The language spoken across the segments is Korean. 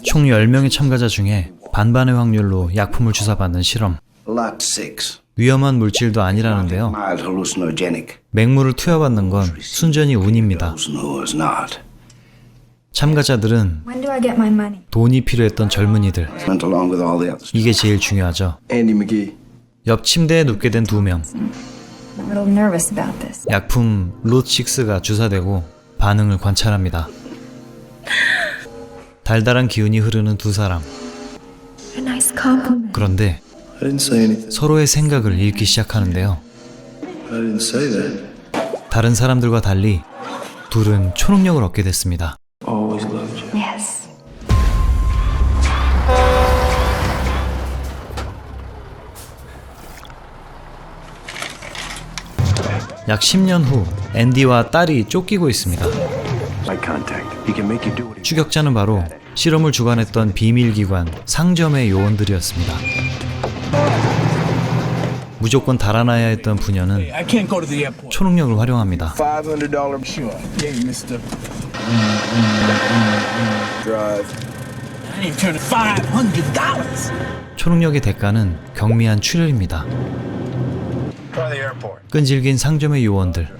총 10명의 참가자 중에 반반의 확률로 약품을 주사받는 실험. 위험한 물질도 아니라는데요. 맹물을 투여받는 건 순전히 운입니다. 참가자들은 돈이 필요했던 젊은이들. 이게 제일 중요하죠. 옆 침대에 눕게 된 2명. 약품 롯6가 주사되고 반응을 관찰합니다. 달달한 기운이 흐르는 2사람. 그런데 서로의 생각을 읽기 시작하는데요. 다른 사람들과 달리 둘은 초능력을 얻게 됐습니다. Yes. 약 10년 후 앤디와 딸이 쫓기고 있습니다. 추격자는 바로 실험을 주관했던 비밀기관 상점의 요원들이었습니다. 무조건 달아나야 했던 부녀는 초능력을 활용합니다. 초능력의 대가는 경미한 출혈입니다. 끈질긴 상점의 요원들.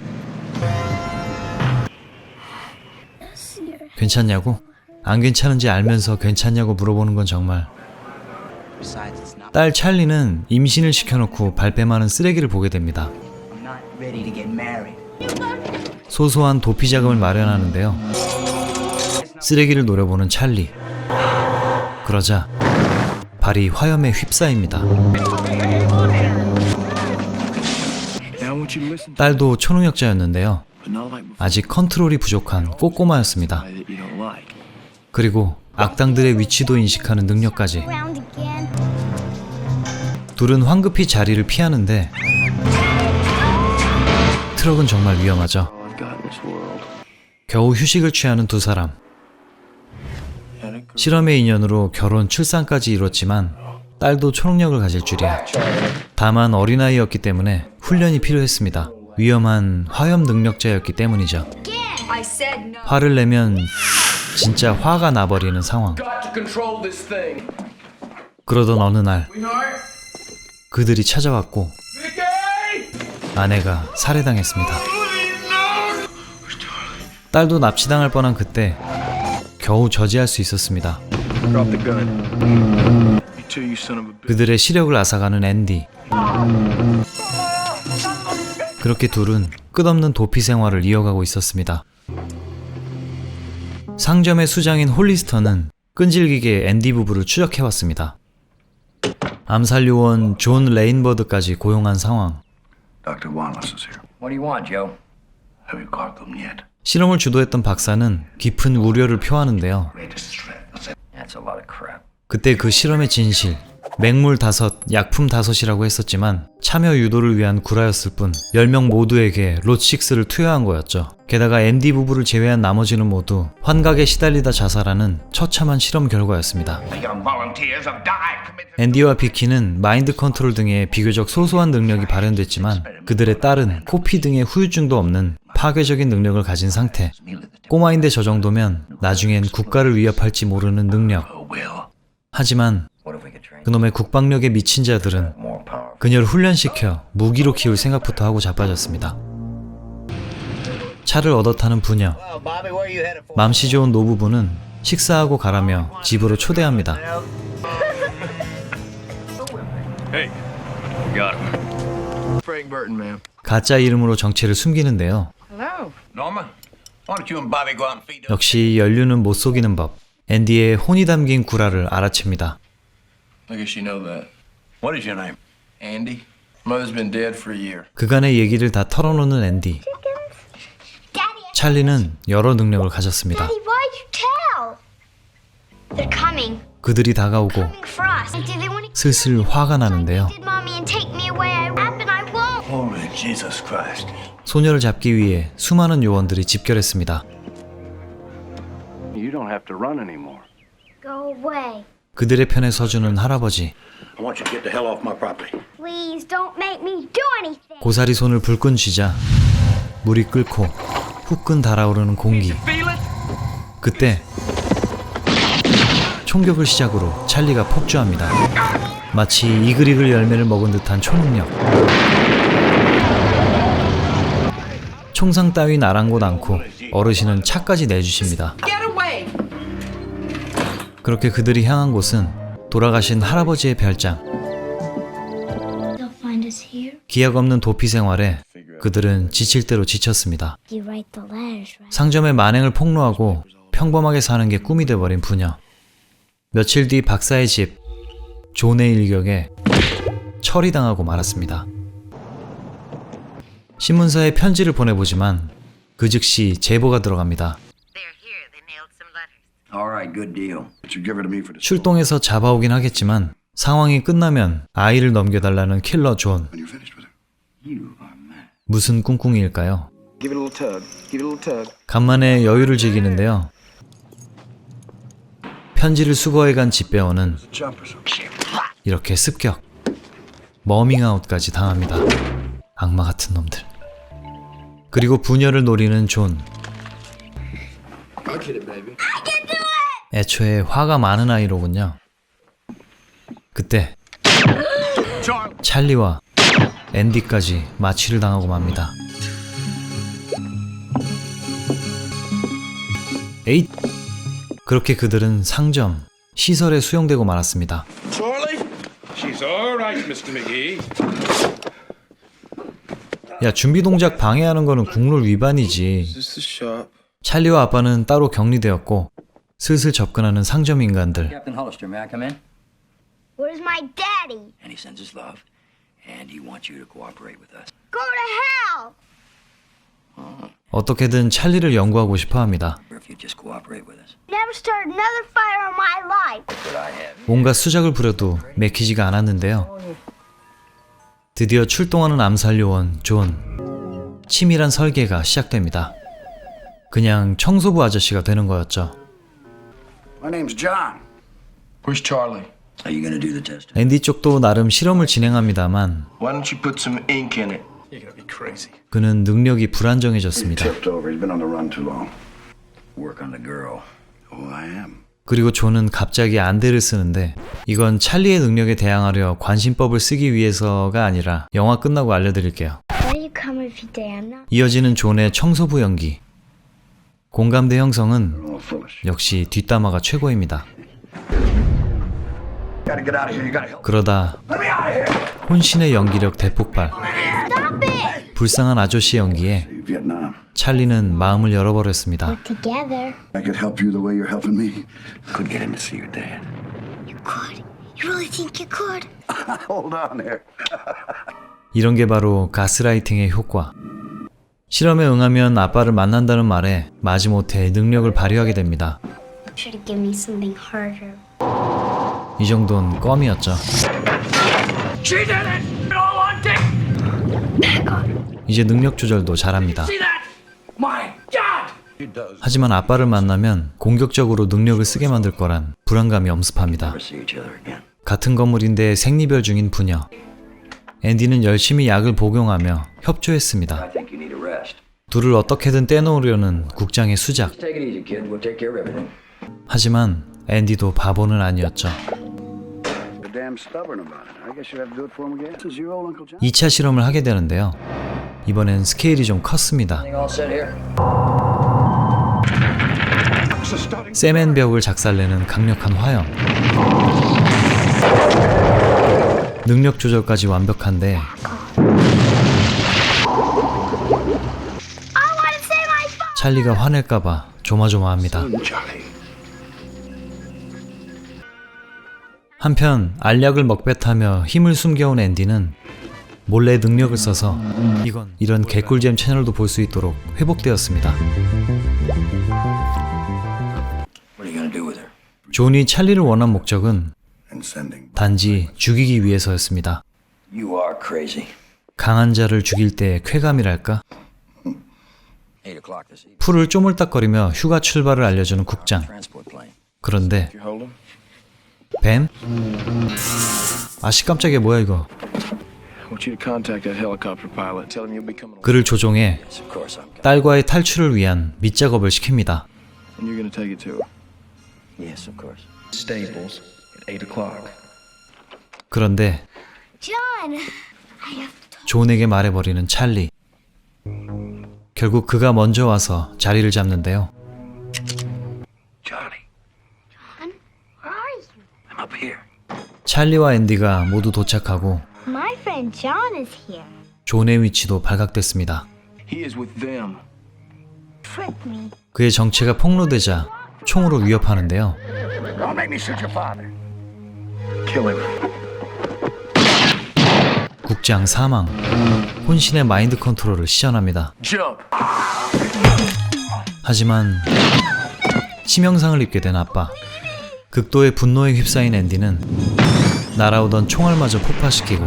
괜찮냐고? 안 괜찮은지 알면서 괜찮냐고 물어보는 건 정말. 딸 찰리는 임신을 시켜놓고 발뺌하는 쓰레기를 보게 됩니다. 소소한 도피 자금을 마련하는데요. 쓰레기를 노려보는 찰리. 그러자 발이 화염에 휩싸입니다. 딸도 초능력자였는데요. 아직 컨트롤이 부족한 꼬꼬마였습니다. 그리고 악당들의 위치도 인식하는 능력까지. 둘은 황급히 자리를 피하는데 트럭은 정말 위험하죠. 겨우 휴식을 취하는 2사람. 실험의 인연으로 결혼, 출산까지 이뤘지만 딸도 초능력을 가질 줄이야. 다만 어린아이였기 때문에 훈련이 필요했습니다. 위험한 화염 능력자였기 때문이죠. 화를 내면 진짜 화가 나버리는 상황. 그러던 어느 날 그들이 찾아왔고 아내가 살해당했습니다. 딸도 납치당할 뻔한 그때 겨우 저지할 수 있었습니다. 그들의 시력을 앗아가는 앤디. 그렇게 둘은 끝없는 도피 생활을 이어가고 있었습니다. 상점의 수장인 홀리스터는 끈질기게 앤디 부부를 추적해왔습니다. 암살 요원 존 레인버드까지 고용한 상황. 실험을 주도했던 박사는 깊은 우려를 표하는데요. 그때 그 실험의 진실, 맹물 5, 약품 5이라고 했었지만 참여 유도를 위한 구라였을 뿐 10명 모두에게 롯6를 투여한 거였죠. 게다가 앤디 부부를 제외한 나머지는 모두 환각에 시달리다 자살하는 처참한 실험 결과였습니다. 앤디와 비키는 마인드 컨트롤 등의 비교적 소소한 능력이 발현됐지만 그들의 딸은 코피 등의 후유증도 없는 파괴적인 능력을 가진 상태. 꼬마인데 저 정도면 나중엔 국가를 위협할지 모르는 능력. 하지만 그놈의 국방력에 미친 자들은 그녀를 훈련시켜 무기로 키울 생각부터 하고 자빠졌습니다. 차를 얻어 타는 부녀. 맘씨 좋은 노부부는 식사하고 가라며 집으로 초대합니다. 가짜 이름으로 정체를 숨기는데요. 역시 연륜은 못 속이는 법. 앤디의 혼이 담긴 구라를 알아챕니다. 그간의 얘기를 다 털어놓는 앤디. 찰리는 여러 능력을 가졌습니다. 그들이 다가오고 슬슬 화가 나는데요. 소녀를 잡기 위해 수많은 요원들이 집결했습니다. 그들의 편에 서주는 할아버지. 고사리 손을 불끈 쥐자 물이 끓고 후끈 달아오르는 공기. 그때 총격을 시작으로 찰리가 폭주합니다. 마치 이글이글 열매를 먹은 듯한 초능력. 총상 따윈 아랑곳 않고 어르신은 차까지 내주십니다. 그렇게 그들이 향한 곳은 돌아가신 할아버지의 별장. They'll find us here. 기약 없는 도피 생활에 그들은 지칠 대로 지쳤습니다. You write the letters, right? 상점의 만행을 폭로하고 평범하게 사는 게 꿈이 돼버린 부녀. 며칠 뒤 박사의 집, 존의 일격에 처리당하고 말았습니다. 신문사에 편지를 보내보지만 그 즉시 제보가 들어갑니다. They're here. They mailed some letters. All right, good deal. But you give it to me for the 출동해서 잡아오긴 하겠지만 상황이 끝나면 아이를 넘겨달라는 킬러 존. when you're finished with it. You are mad. 무슨 꿍꿍이일까요? Give it a little tug. Give it a little tug. 간만에 여유를 즐기는데요. 편지를 수거해간 집배원은 Jumpers. 이렇게 습격, 머밍아웃까지 당합니다. 악마 같은 놈들. 그리고 부녀를 노리는 존. I'll get it, baby. 애초에 화가 많은 아이로군요. 그때 찰리와 앤디까지 마취를 당하고 맙니다. 에잇! 그렇게 그들은 상점, 시설에 수용되고 말았습니다. Charlie? She's all right, Mr. McGee. 야, 준비 동작 방해하는 거는 국룰 위반이지. Is this the shop? 찰리와 아빠는 따로 격리되었고 슬슬 접근하는 상점 인간들. Captain Hollister, may I come in? Where's my daddy? And he sends his love, and he wants you to cooperate with us. Go to hell! 어떻게든 찰리를 연구하고 싶어 합니다. Or if you just cooperate with us. Never started another fire in my life. But I have. 온갖 수작을 부려도 맥히지가 않았는데요. 드디어 출동하는 암살 요원 존. 치밀한 설계가 시작됩니다. 그냥 청소부 아저씨가 되는 거였죠. My name's John. Where's Charlie? Are you gonna do the test? 앤디 쪽도 나름 실험을 진행합니다.만 Why don't you put some ink in it? You're gonna be crazy. 그는 능력이 불안정해졌습니다. Tipped over. He's been on the run too long. Work on the girl. Oh, I am. 그리고 존은 갑자기 안대를 쓰는데 이건 찰리의 능력에 대항하려 관심법을 쓰기 위해서가 아니라 영화 끝나고 알려드릴게요. Why you come every day? I'm not. 이어지는 존의 청소부 연기. 공감대 형성은 Oh, foolish. 역시 뒷담화가 최고입니다. Gotta get out of here. You gotta help. 그러다 Let me out of here. 혼신의 연기력 대폭발. Stop it! 불쌍한 아저씨 연기에 Vietnam. 찰리는 마음을 열어버렸습니다. We're together. I could help you the way you're helping me. Could get him to see your dad. You could. You really think you could? Hold on there. 이런 게 바로 가스라이팅의 효과. 실험에 응하면 아빠를 만난다는 말에 마지못해 능력을 발휘하게 됩니다. Should have given me something harder. 이 정도는 껌이었죠. She did it! No one did! 이제 능력 조절도 잘합니다. See that? My God! 하지만 아빠를 만나면 공격적으로 능력을 쓰게 만들 거란 불안감이 엄습합니다. Never see each other again. 같은 건물인데 생리별 중인 부녀. 앤디는 열심히 약을 복용하며 협조했습니다. I think you need a rest. 둘을 어떻게든 떼놓으려는 국장의 수작. Take it easy, kid. We'll take care of everything. 하지만 앤디도 바보는 아니었죠. You're damn stubborn about it. I guess you have to do it for him again. This is your old Uncle John. 2차 실험을 하게 되는데요. 이번엔 스케일이 좀 컸습니다. Everything all set here? 세멘 벽을 작살내는 강력한 화염. 능력 조절까지 완벽한데 I want to say my phone! 찰리가 화낼까봐 조마조마합니다. Charlie. 한편 알약을 먹뱉하며 힘을 숨겨온 앤디는 몰래 능력을 써서 이런 개꿀잼 채널도 볼 수 있도록 회복되었습니다. What are you gonna do with her? 존이 찰리를 원한 목적은 And sending. 단지 죽이기 위해서였습니다. You are crazy. 강한 자를 죽일 때의 쾌감이랄까? 8 o'clock this evening. 풀을 쪼물딱거리며 휴가 출발을 알려주는 국장. Transport plane. 그런데 You hold him? 뱀? 아씨 깜짝이야 뭐야 이거. I want you to contact that helicopter pilot. Tell him you'll be coming. 그를 조종해 Yes, of course I'm coming. 딸과의 탈출을 위한 밑작업을 시킵니다. And you're gonna take it to her. Yes, of course. Stables at 8 o'clock. 그런데 John, I have to 존에게 말해버리는 찰리. 결국 그가 먼저 와서 자리를 잡는데요. Johnny, John, where are you? I'm up here. 찰리와 앤디가 모두 도착하고 My friend John is here. 존의 위치도 발각됐습니다. He is with them. Trick me. 그의 정체가 폭로되자 총으로 위협하는데요. Don't make me shoot your father. Kill him. 국장 사망. 혼신의 마인드 컨트롤을 시전합니다. Jump. 하지만 치명상을 입게 된 아빠. 극도의 분노에 휩싸인 앤디는 날아오던 총알마저 폭파시키고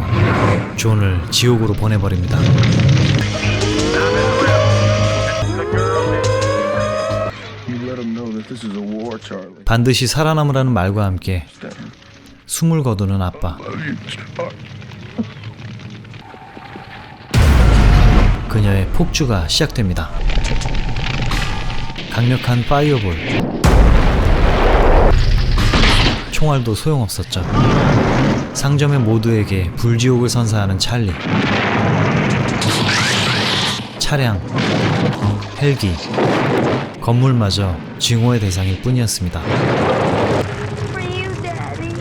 존을 지옥으로 보내버립니다. You let him know that this is a war, Charlie. 반드시 살아남으라는 말과 함께 숨을 거두는 아빠. 그녀의 폭주가 시작됩니다. 강력한 파이어볼. 총알도 소용없었죠. 상점의 모두에게 불지옥을 선사하는 찰리. 차량, 헬기, 건물마저 증오의 대상일 뿐이었습니다. For you, Daddy.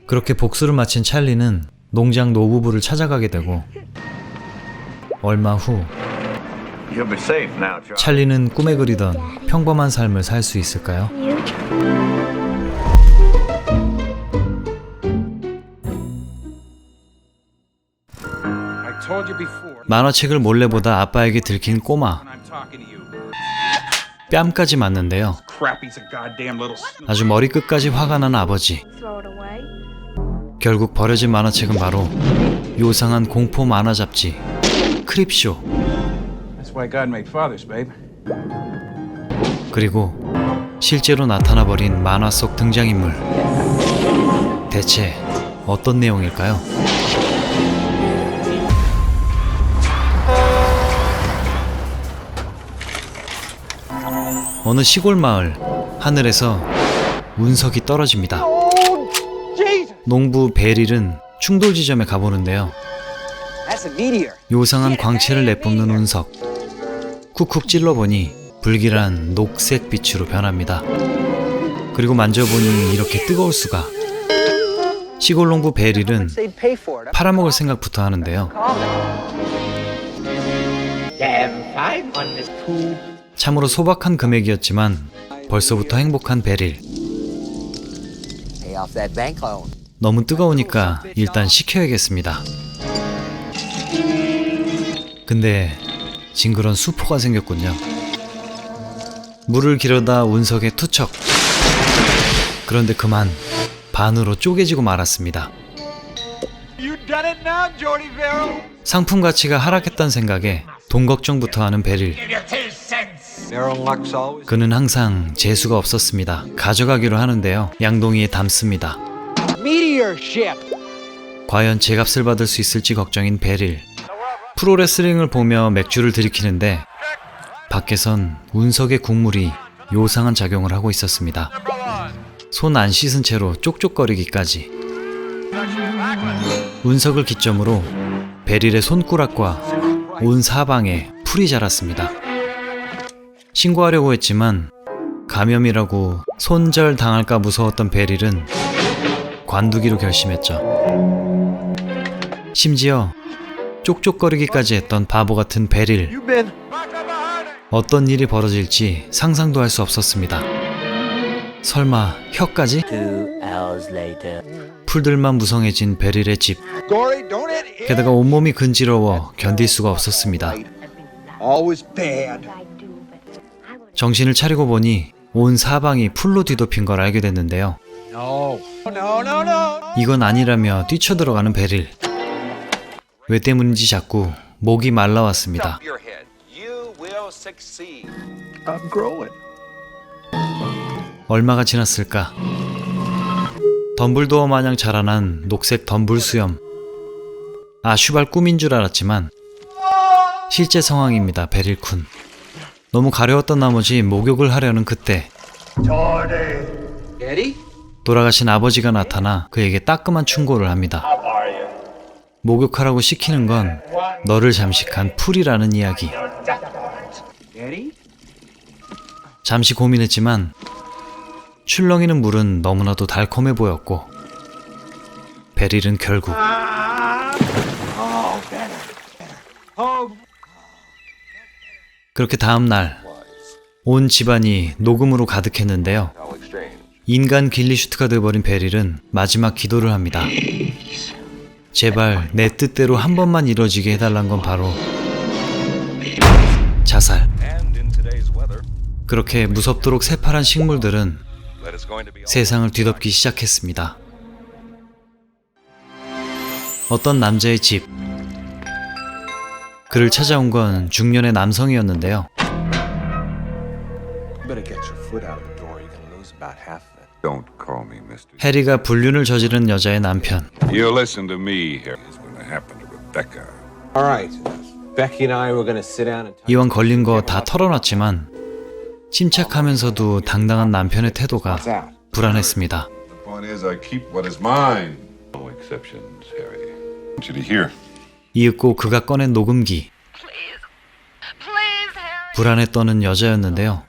그렇게 복수를 마친 찰리는 농장 노부부를 찾아가게 되고 얼마 후 You'll be safe now, Charlie. 찰리는 꿈에 그리던 평범한 삶을 살 수 있을까요? You? I told you before. 만화책을 몰래 보다 아빠에게 들킨 꼬마. I'm talking to you. 뺨까지 맞는데요. Crap, he's a goddamn little snoop. 아주 머리끝까지 화가 난 아버지. Throw it away. 결국 버려진 만화책은 바로 요상한 공포 만화 잡지 크립쇼. That's why God made fathers, babe. 그리고 실제로 나타나 버린 만화 속 등장인물. 대체 어떤 내용일까요? 어느 시골 마을 하늘에서 운석이 떨어집니다. 농부 베릴은 충돌 지점에 가보는데요. 요상한 광채를 내뿜는 운석. 쿡쿡 찔러보니 불길한 녹색 빛으로 변합니다. 그리고 만져보니 이렇게 뜨거울 수가. 시골 농부 베릴은 팔아먹을 생각부터 하는데요. 참으로 소박한 금액이었지만 벌써부터 행복한 베릴. 너무 뜨거우니까 일단 식혀야겠습니다. 근데 징그런 수포가 생겼군요. 물을 기르다 운석에 투척. 그런데 그만 반으로 쪼개지고 말았습니다. 상품 가치가 하락했다는 생각에 돈 걱정부터 하는 베릴. 그는 항상 재수가 없었습니다. 가져가기로 하는데요. 양동이에 담습니다. 과연 제값을 받을 수 있을지 걱정인 베릴. 프로레슬링을 보며 맥주를 들이키는데 밖에선 운석의 국물이 요상한 작용을 하고 있었습니다. 손 안 씻은 채로 쪽쪽거리기까지. 운석을 기점으로 베릴의 손가락과 온 사방에 풀이 자랐습니다. 신고하려고 했지만 감염이라고 손절 당할까 무서웠던 베릴은 관두기로 결심했죠. 심지어 쪽쪽거리기까지 했던 바보 같은 베릴. 어떤 일이 벌어질지 상상도 할 수 없었습니다. 설마 혀까지? 풀들만 무성해진 베릴의 집. 게다가 온몸이 근지러워 견딜 수가 없었습니다. 정신을 차리고 보니 온 사방이 풀로 뒤덮인 걸 알게 됐는데요. 이건 아니라며 뛰쳐들어가는 베릴. 왜 때문인지 자꾸 목이 말라왔습니다. I'm growing. 얼마가 지났을까? 덤블도어 마냥 자라난 녹색 덤블 수염. 슈발 꿈인 줄 알았지만 실제 상황입니다. 베릴쿤. 너무 가려웠던 나머지 목욕을 하려는 그때 돌아가신 아버지가 나타나 그에게 따끔한 충고를 합니다. 목욕하라고 시키는 건 너를 잠식한 풀이라는 이야기. 잠시 고민했지만 출렁이는 물은 너무나도 달콤해 보였고 베릴은 결국 그렇게 다음 날 온 집안이 녹음으로 가득했는데요. 인간 길리슈트가 돼버린 베릴은 마지막 기도를 합니다. 제발 내 뜻대로 한 번만 이뤄지게 해달란 건 바로 자살. 그렇게 무섭도록 새파란 식물들은 세상을 뒤덮기 시작했습니다. 어떤 남자의 집. 그를 찾아온 건 중년의 남성이었는데요. Don't call me Mr. 해리가 불륜을 저지른 여자의 남편. You listen to me here. It's gonna happen to Rebecca. All right. Becky and I were going to sit down and talk. 이왕 걸린 거 다 털어놨지만 침착하면서도 당당한 남편의 태도가 불안했습니다. The point is, I keep what is mine. No exceptions, Harry. I want you to hear. 이윽고 그가 꺼낸 녹음기. Please, Harry. 불안에 떠는 여자였는데요.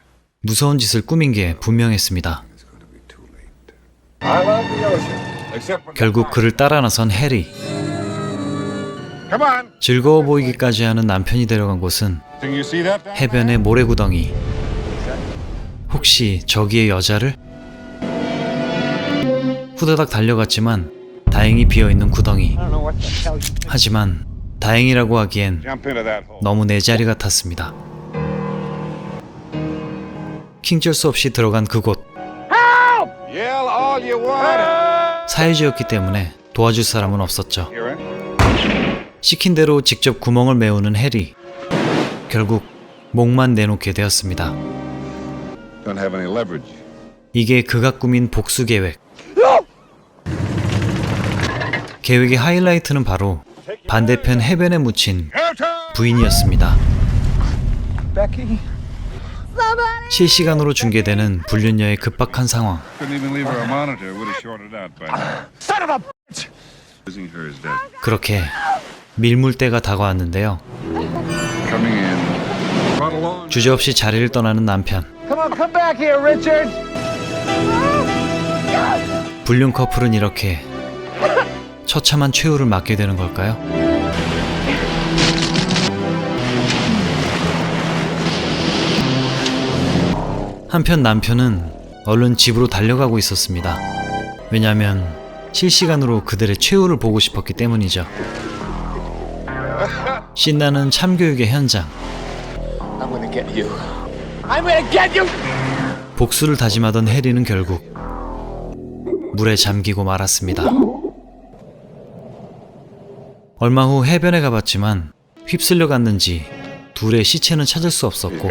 무서운 짓을 꾸민 게 분명했습니다. It's going to be too late. I love the ocean. Except when 결국 그를 따라 나선 해리. Come on. 즐거워 보이기까지 하는 남편이 데려간 곳은 Think you see that? 해변의 모래구덩이. 혹시 저기에 여자를? 후다닥 달려갔지만 다행히 비어있는 구덩이. 하지만 다행이라고 하기엔 Jump into that hole. 너무 내 자리 같았습니다. 킹쩔 수 없이 들어간 그곳. Yell all you want. 사유지였기 때문에 도와줄 사람은 없었죠. Hear it? 시킨 대로 직접 구멍을 메우는 해리. 결국 목만 내놓게 되었습니다. Don't have any leverage. 이게 그가 꾸민 복수 계획. 계획의 하이라이트는 바로 반대편 해변에 묻힌 부인이었습니다. Becky. 실시간으로 중계되는 불륜녀의 급박한 상황. Couldn't even leave her a monitor. Would have shorted out by now. Son of a bitch. Losing her is dead. 그렇게 밀물때가 다가왔는데요. Coming in. Brought along. 주저없이 자리를 떠나는 남편. Come on, come back here, Richard. 불륜 커플은 이렇게 처참한 최후를 맞게 되는 걸까요? 한편 남편은 얼른 집으로 달려가고 있었습니다. 왜냐하면 실시간으로 그들의 최후를 보고 싶었기 때문이죠. 신나는 참교육의 현장. I'm going to get you. I'm going to get you. 복수를 다짐하던 해리는 결국 물에 잠기고 말았습니다. 얼마 후 해변에 가봤지만 휩쓸려 갔는지 둘의 시체는 찾을 수 없었고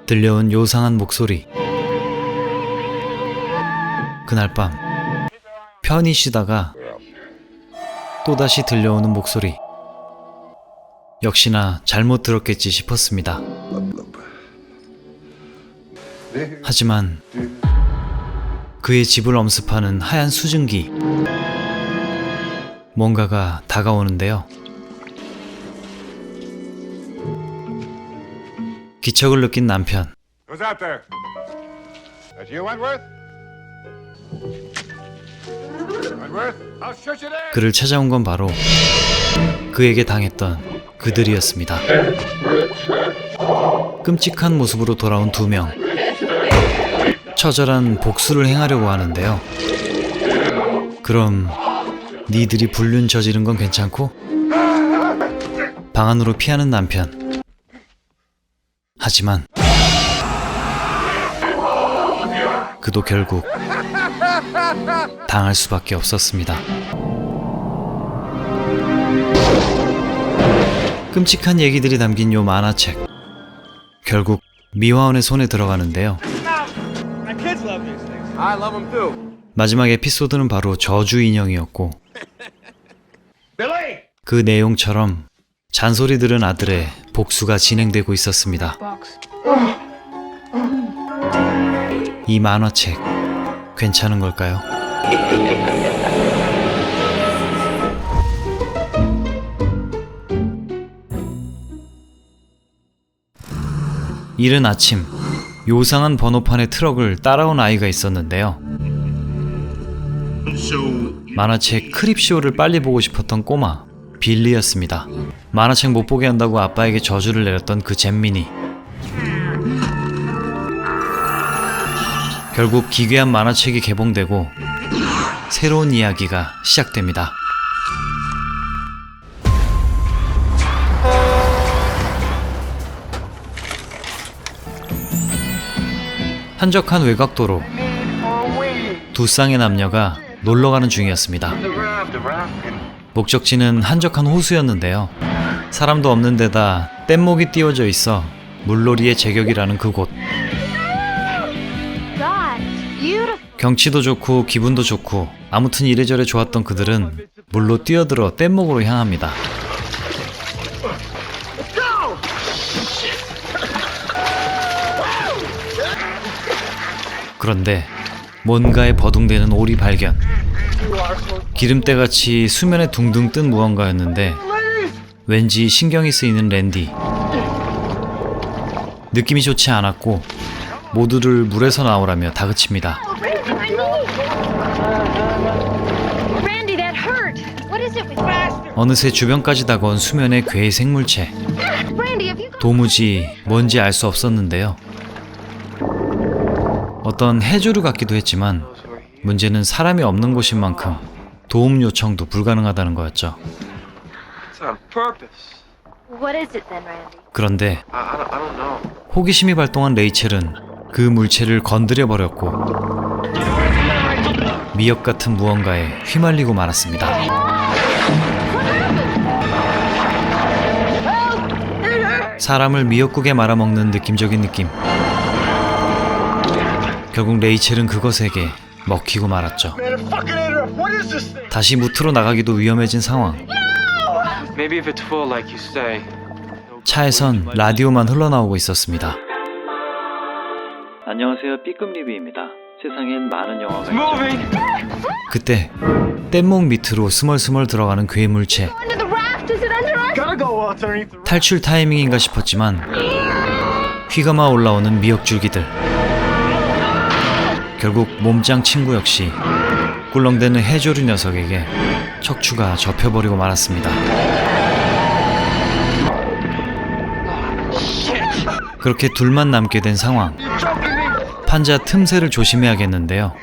들려온 요상한 목소리. 그날 밤 편히 쉬다가 또다시 들려오는 목소리. 역시나 잘못 들었겠지 싶었습니다. 하지만 그의 집을 엄습하는 하얀 수증기. 뭔가가 다가오는데요. 기척을 느낀 남편. Who's out there? That you, Wentworth? Wentworth? I'll shoot you there. 그를 찾아온 건 바로 그에게 당했던 그들이었습니다. 끔찍한 모습으로 돌아온 두 명. 처절한 복수를 행하려고 하는데요. 그럼 니들이 불륜 저지른 건 괜찮고? 방 안으로 피하는 남편. 하지만 그도 결국 당할 수밖에 없었습니다. 끔찍한 얘기들이 담긴 요 만화책. 결국 미화원의 손에 들어가는데요. I love him too. 마지막 에피소드는 바로 저주 인형이었고 그 내용처럼 잔소리 들은 아들의 복수가 진행되고 있었습니다. 이 만화책 괜찮은 걸까요? 이른 아침, 요상한 번호판의 트럭을 따라온 아이가 있었는데요. 만화책 크립쇼를 빨리 보고 싶었던 꼬마 빌리였습니다. 만화책 못 보게 한다고 아빠에게 저주를 내렸던 그 잼민이. 결국 기괴한 만화책이 개봉되고 새로운 이야기가 시작됩니다. 한적한 외곽도로 두 쌍의 남녀가 놀러가는 중이었습니다. 목적지는 한적한 호수였는데요. 사람도 없는 데다 뗏목이 띄워져 있어 물놀이의 제격이라는 그곳. God, beautiful. 경치도 좋고 기분도 좋고 아무튼 이래저래 좋았던 그들은 물로 뛰어들어 뗏목으로 향합니다. 그런데 뭔가에 버둥대는 오리 발견. 기름때같이 수면에 둥둥 뜬 무언가였는데 왠지 신경이 쓰이는 랜디. 느낌이 좋지 않았고 모두를 물에서 나오라며 다그칩니다. Randy, that hurt. What is it with you? 어느새 주변까지 다가온 수면의 괴의 생물체. Randy, have you got... 도무지 뭔지 알 수 없었는데요. 어떤 해조류 같기도 했지만 문제는 사람이 없는 곳인 만큼 도움 요청도 불가능하다는 거였죠. It's on purpose. What is it then, Randy? 그런데 I don't know. 호기심이 발동한 레이첼은 그 물체를 건드려 버렸고 미역 같은 무언가에 휘말리고 말았습니다. 사람을 미역국에 말아먹는 느낌적인 느낌. 결국 레이첼은 그것에게 먹히고 말았죠. 다시 무트로 나가기도 위험해진 상황. Maybe if it's full, like you say. 차에선 라디오만 흘러나오고 있었습니다. 안녕하세요, B급 리뷰입니다. 세상엔 많은 영화가 있죠. 그때 뗏목 밑으로 스멀스멀 들어가는 괴물체. Under the raft? Is it under us? 탈출 타이밍인가 싶었지만 휘감아 올라오는 미역줄기들. 결국 몸짱 친구 역시 꿀렁대는 해조류 녀석에게 척추가 접혀버리고 말았습니다. 그렇게 둘만 남게 된 상황. 판자 틈새를 조심해야겠는데요.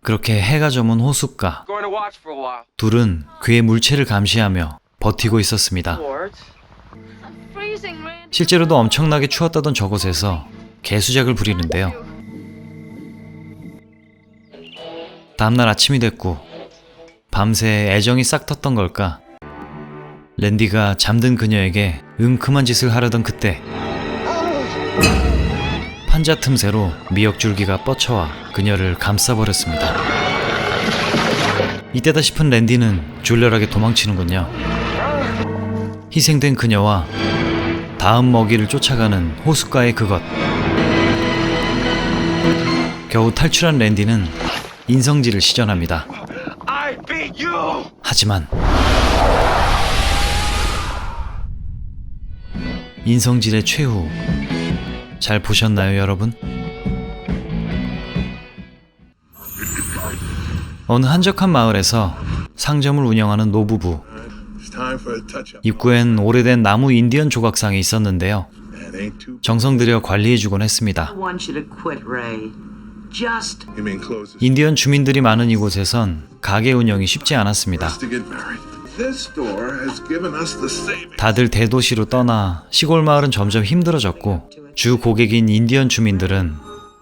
그렇게 해가 저문 호숫가. Going to watch for a while. 둘은 괴의 물체를 감시하며 버티고 있었습니다. Freezing, Randy. 실제로도 엄청나게 추웠다던 저곳에서 개수작을 부리는데요. 다음날 아침이 됐고 밤새 애정이 싹 텄던 걸까 랜디가 잠든 그녀에게 은큼한 짓을 하려던 그때 판자 틈새로 미역줄기가 뻗쳐와 그녀를 감싸버렸습니다. 이때다 싶은 랜디는 졸렬하게 도망치는군요. 희생된 그녀와 다음 먹이를 쫓아가는 호숫가의 그것. 겨우 탈출한 랜디는 인성질을 시전합니다. I beat you. 하지만 인성질의 최후. 잘 보셨나요, 여러분? 어느 한적한 마을에서 상점을 운영하는 노부부. 입구엔 오래된 나무 인디언 조각상이 있었는데요. 정성 들여 관리해주곤 했습니다. want you to quit, Ray. Just 인디언 주민들이 많은 이곳에선 가게 운영이 쉽지 않았습니다. 다들 대도시로 떠나 시골 마을은 점점 힘들어졌고 주 고객인 인디언 주민들은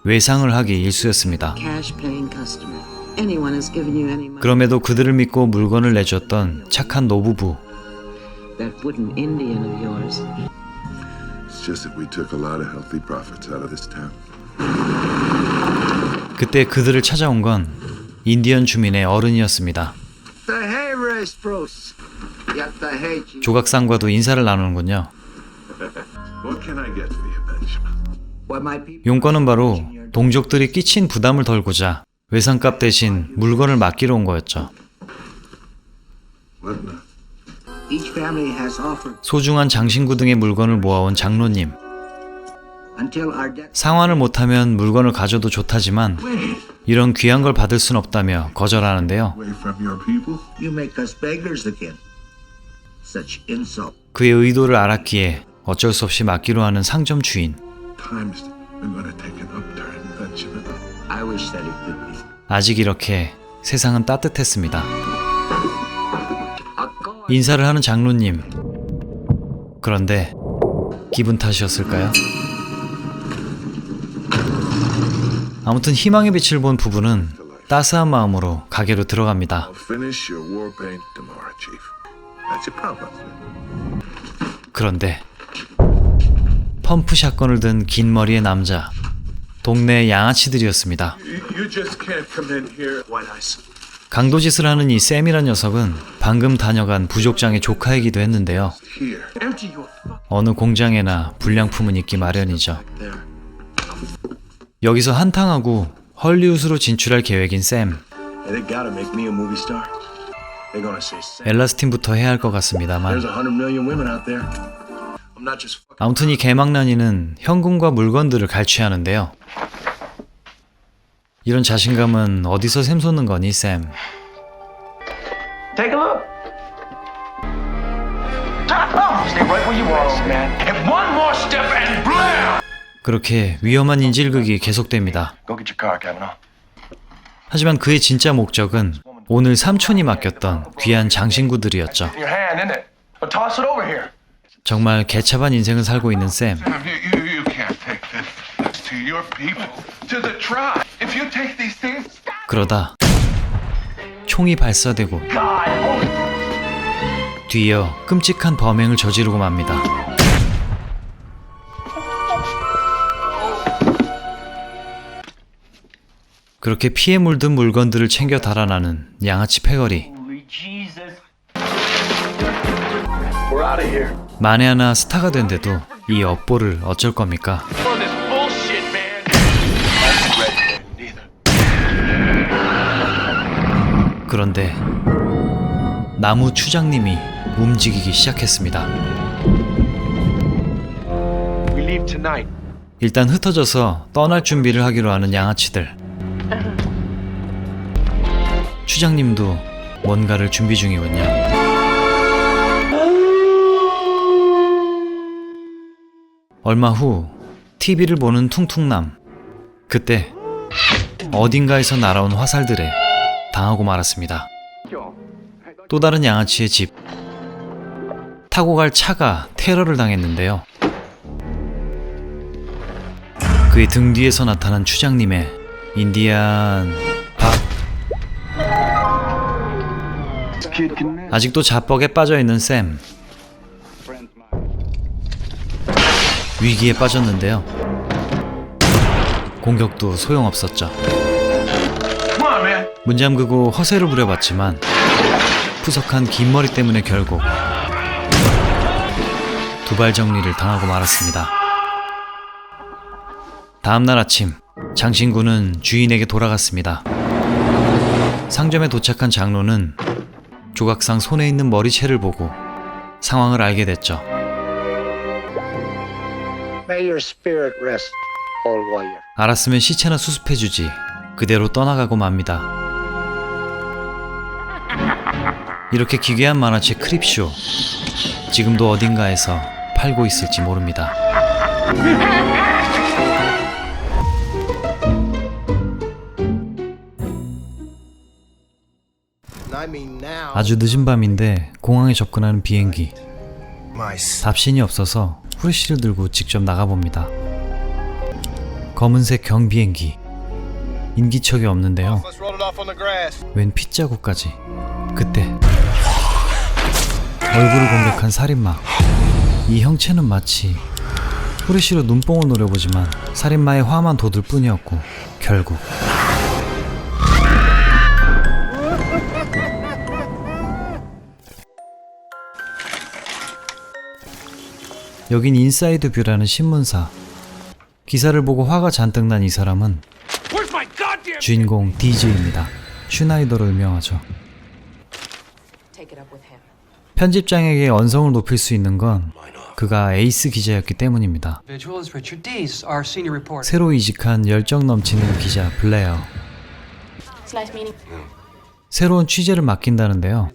외상을 하기 일쑤였습니다. cash paying customer. Anyone has given you any money. 그럼에도 그들을 믿고 물건을 내줬던 착한 노부부. That wooden Indian of yours. It's just that we took a lot of healthy profits out of this town. 그때 그들을 찾아온 건 인디언 주민의 어른이었습니다. 조각상과도 인사를 나누는군요. What can I get for you, Benjamin? What my people 용건은 바로 동족들이 끼친 부담을 덜고자 외상값 대신 물건을 맡기러 온 거였죠. each family has offered 소중한 장신구 등의 물건을 모아온 장로님. until our death. 상환을 못하면 물건을 가져도 좋다지만 이런 귀한 걸 받을 순 없다며 거절하는데요. You make us beggars again. Such insult. 그의 의도를 알았기에 어쩔 수 없이 맡기로 하는 상점 주인. I wish that it could be. 아직 이렇게 세상은 따뜻했습니다. 인사를 하는 장로님. 그런데 기분 탓이었을까요? 아무튼 희망의 빛을 본 부부는 따스한 마음으로 가게로 들어갑니다. 그런데 펌프 샷건을 든 긴 머리의 남자, 동네 양아치들이었습니다. 강도짓을 하는 이 샘이란 녀석은 방금 다녀간 부족장의 조카이기도 했는데요. 어느 공장에나 불량품은 있기 마련이죠. 여기서 한탕하고 헐리우드로 진출할 계획인 샘. 엘라스틴부터 해야 할 것 같습니다만 아무튼 이 개망난이는 현금과 물건들을 갈취하는데요. 이런 자신감은 어디서 샘솟는 거니, 샘? Take a look. Stay right where you are, man. And one more step and blam! 그렇게 위험한 인질극이 계속됩니다. Go get your car, Kavanaugh. 하지만 그의 진짜 목적은 오늘 삼촌이 맡겼던 귀한 장신구들이었죠. In your hand, isn't it? Well, toss it over here. 정말 개차반 인생을 살고 있는 샘. You can't take this to your people, to the tribe. If you take these things, 그러다 총이 발사되고 뒤이어 끔찍한 범행을 저지르고 맙니다. 그렇게 피에 물든 물건들을 챙겨 달아나는 양아치 패거리. We're out of here. 만에 하나 스타가 된데도 이 업보를 어쩔 겁니까? For this bullshit, man. I ain't ready neither. 그런데 나무 추장님이 움직이기 시작했습니다. We leave tonight. 일단 흩어져서 떠날 준비를 하기로 하는 양아치들. 추장님도 뭔가를 준비 중이군요. 얼마 후 TV를 보는 퉁퉁남. 그때 어딘가에서 날아온 화살들에 당하고 말았습니다. 또 다른 양아치의 집. 타고 갈 차가 테러를 당했는데요. 그의 등 뒤에서 나타난 추장님의 인디안 밥. 아직도 자뻑에 빠져있는 샘. 위기에 빠졌는데요. 공격도 소용없었죠. 문 잠그고 허세를 부려봤지만 푸석한 긴 머리 때문에 결국 두발 정리를 당하고 말았습니다. 다음날 아침 장신구는 주인에게 돌아갔습니다. 상점에 도착한 장로는 조각상 손에 있는 머리채를 보고 상황을 알게 됐죠. May your spirit rest, old warrior. 알았으면 시체나 수습해주지. 그대로 떠나가고 맙니다. 이렇게 기괴한 만화책 크립쇼. 지금도 어딘가에서 팔고 있을지 모릅니다. 아주 늦은 밤인데 공항에 접근하는 비행기. 답신이 없어서 후레쉬를 들고 직접 나가봅니다. 검은색 경비행기. 인기척이 없는데요. 웬 핏자국까지. 그때 얼굴을 공격한 살인마. 이 형체는 마치 후레쉬로 눈뽕을 노려보지만 살인마의 화만 돋을 뿐이었고 결국 여긴 인사이드 뷰라는 신문사. 기사를 보고 화가 잔뜩 난 이 사람은 주인공 디즈입니다. 슈나이더로 유명하죠. 편집장에게 언성을 높일 수 있는 건 그가 에이스 기자였기 때문입니다. 새로 이직한 열정 넘치는 기자 블레어. 새로운 취재를 맡긴다는데요.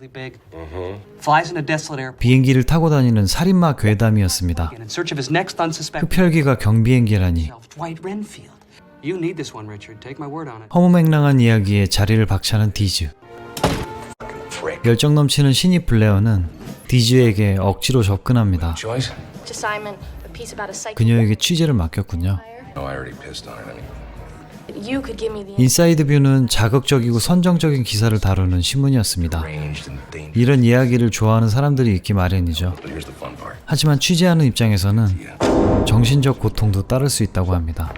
비행기를 타고 다니는 살인마 괴담이었습니다. 흡혈귀가 경비행기라니. 허무맹랑한 이야기에 자리를 박차는 디즈. 열정 넘치는 신입 블레어는 디즈에게 억지로 접근합니다. 그녀에게 취재를 맡겼군요. 인사이드 뷰는 자극적이고 선정적인 기사를 다루는 신문이었습니다. 이런 이야기를 좋아하는 사람들이 있기 마련이죠. 하지만 취재하는 입장에서는 정신적 고통도 따를 수 있다고 합니다.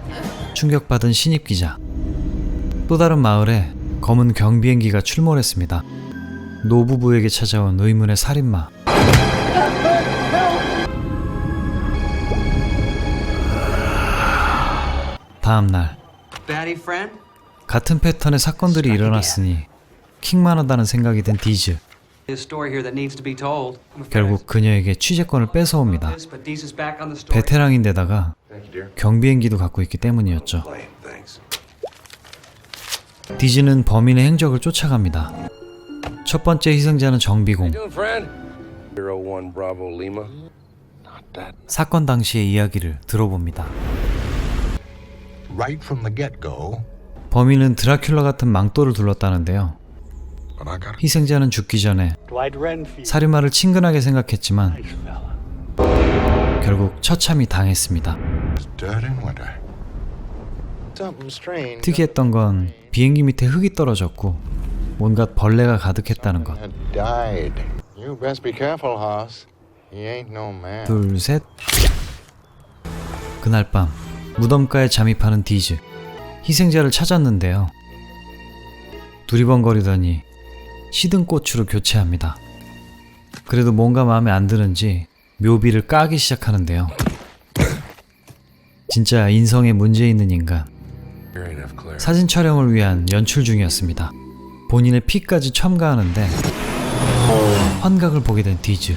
충격받은 신입 기자. 또 다른 마을에 검은 경비행기가 출몰했습니다. 노부부에게 찾아온 의문의 살인마. 다음 날 같은 패턴의 사건들이 일어났으니 킹만하다는 생각이 든 디즈. 결국 그녀에게 취재권을 뺏어옵니다. 베테랑인데다가 경비행기도 갖고 있기 때문이었죠. 디즈는 범인의 행적을 쫓아갑니다. 첫 번째 희생자는 정비공. 사건 당시의 이야기를 들어봅니다. Right from the get-go, 범인은 드라큘라 같은 망토를 둘렀다는데요. 희생자는 죽기 전에 살인마를 친근하게 생각했지만 결국 처참히 당했습니다. dirt in winter. Something strange. 특이했던 건 비행기 밑에 흙이 떨어졌고 온갖 벌레가 가득했다는 것. Had died. You best be careful, Hoss. He ain't no man. 둘, 셋. 그날 밤 무덤가에 잠입하는 디즈. 희생자를 찾았는데요. 두리번거리더니 시든 꽃으로 교체합니다. 그래도 뭔가 마음에 안 드는지 묘비를 까기 시작하는데요. 진짜 인성에 문제 있는 인간. 사진 촬영을 위한 연출 중이었습니다. 본인의 피까지 첨가하는데 환각을 보게 된 디즈.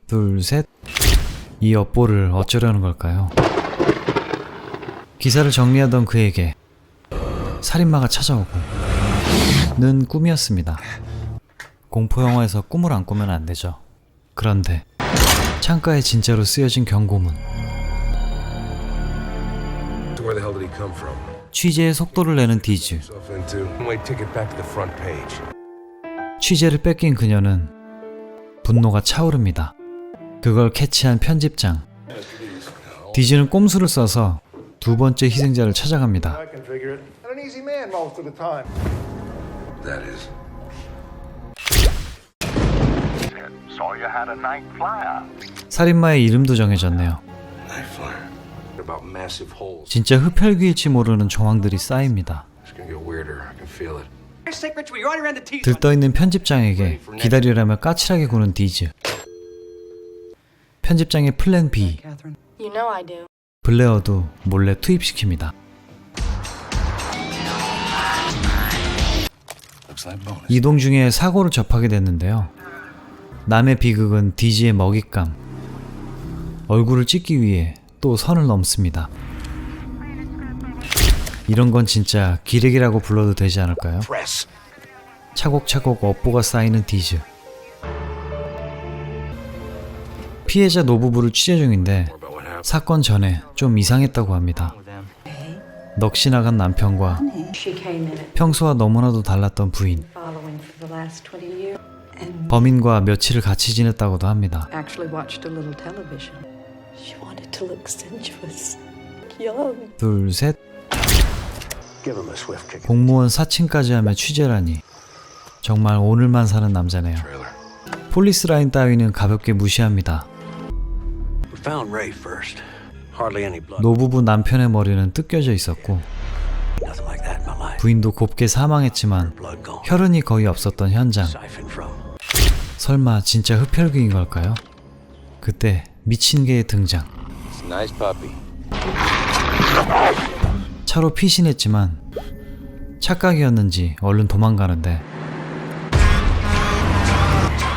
둘, 셋. 이 엿보를 어쩌려는 걸까요? 기사를 정리하던 그에게 살인마가 찾아오고 는 꿈이었습니다. 공포영화에서 꿈을 안 꾸면 안 되죠. 그런데 창가에 진짜로 쓰여진 경고문. 취재에 속도를 내는 디즈. 취재를 뺏긴 그녀는 분노가 차오릅니다. 그걸 캐치한 편집장. 디즈는 꼼수를 써서 두 번째 희생자를 찾아갑니다. 살인마의 이름도 정해졌네요. 진짜 흡혈귀일지 모르는 정황들이 쌓입니다. 들떠있는 편집장에게 기다리라며 까칠하게 구는 디즈. 편집장의 플랜 B. You know I do. 블레어도 몰래 투입시킵니다. 이동 중에 사고를 접하게 됐는데요. 남의 비극은 디즈의 먹잇감. 얼굴을 찍기 위해 또 선을 넘습니다. 이런 건 진짜 기레기라고 불러도 되지 않을까요? 차곡차곡 업보가 쌓이는 디즈. 피해자 노부부를 취재 중인데 사건 전에 좀 이상했다고 합니다. 넋이 나간 남편과 평소와 너무나도 달랐던 부인. 범인과 며칠을 같이 지냈다고도 합니다. 둘, 셋. 공무원 사칭까지 하며 취재라니. 정말 오늘만 사는 남자네요. 폴리스 라인 따위는 가볍게 무시합니다. 노부부 남편의 머리는 뜯겨져 있었고 부인도 곱게 사망했지만 혈흔이 거의 없었던 현장. 설마 진짜 흡혈귀인 걸까요? 그때 미친 개의 등장. Nice puppy. 차로 피신했지만 착각이었는지 얼른 도망가는데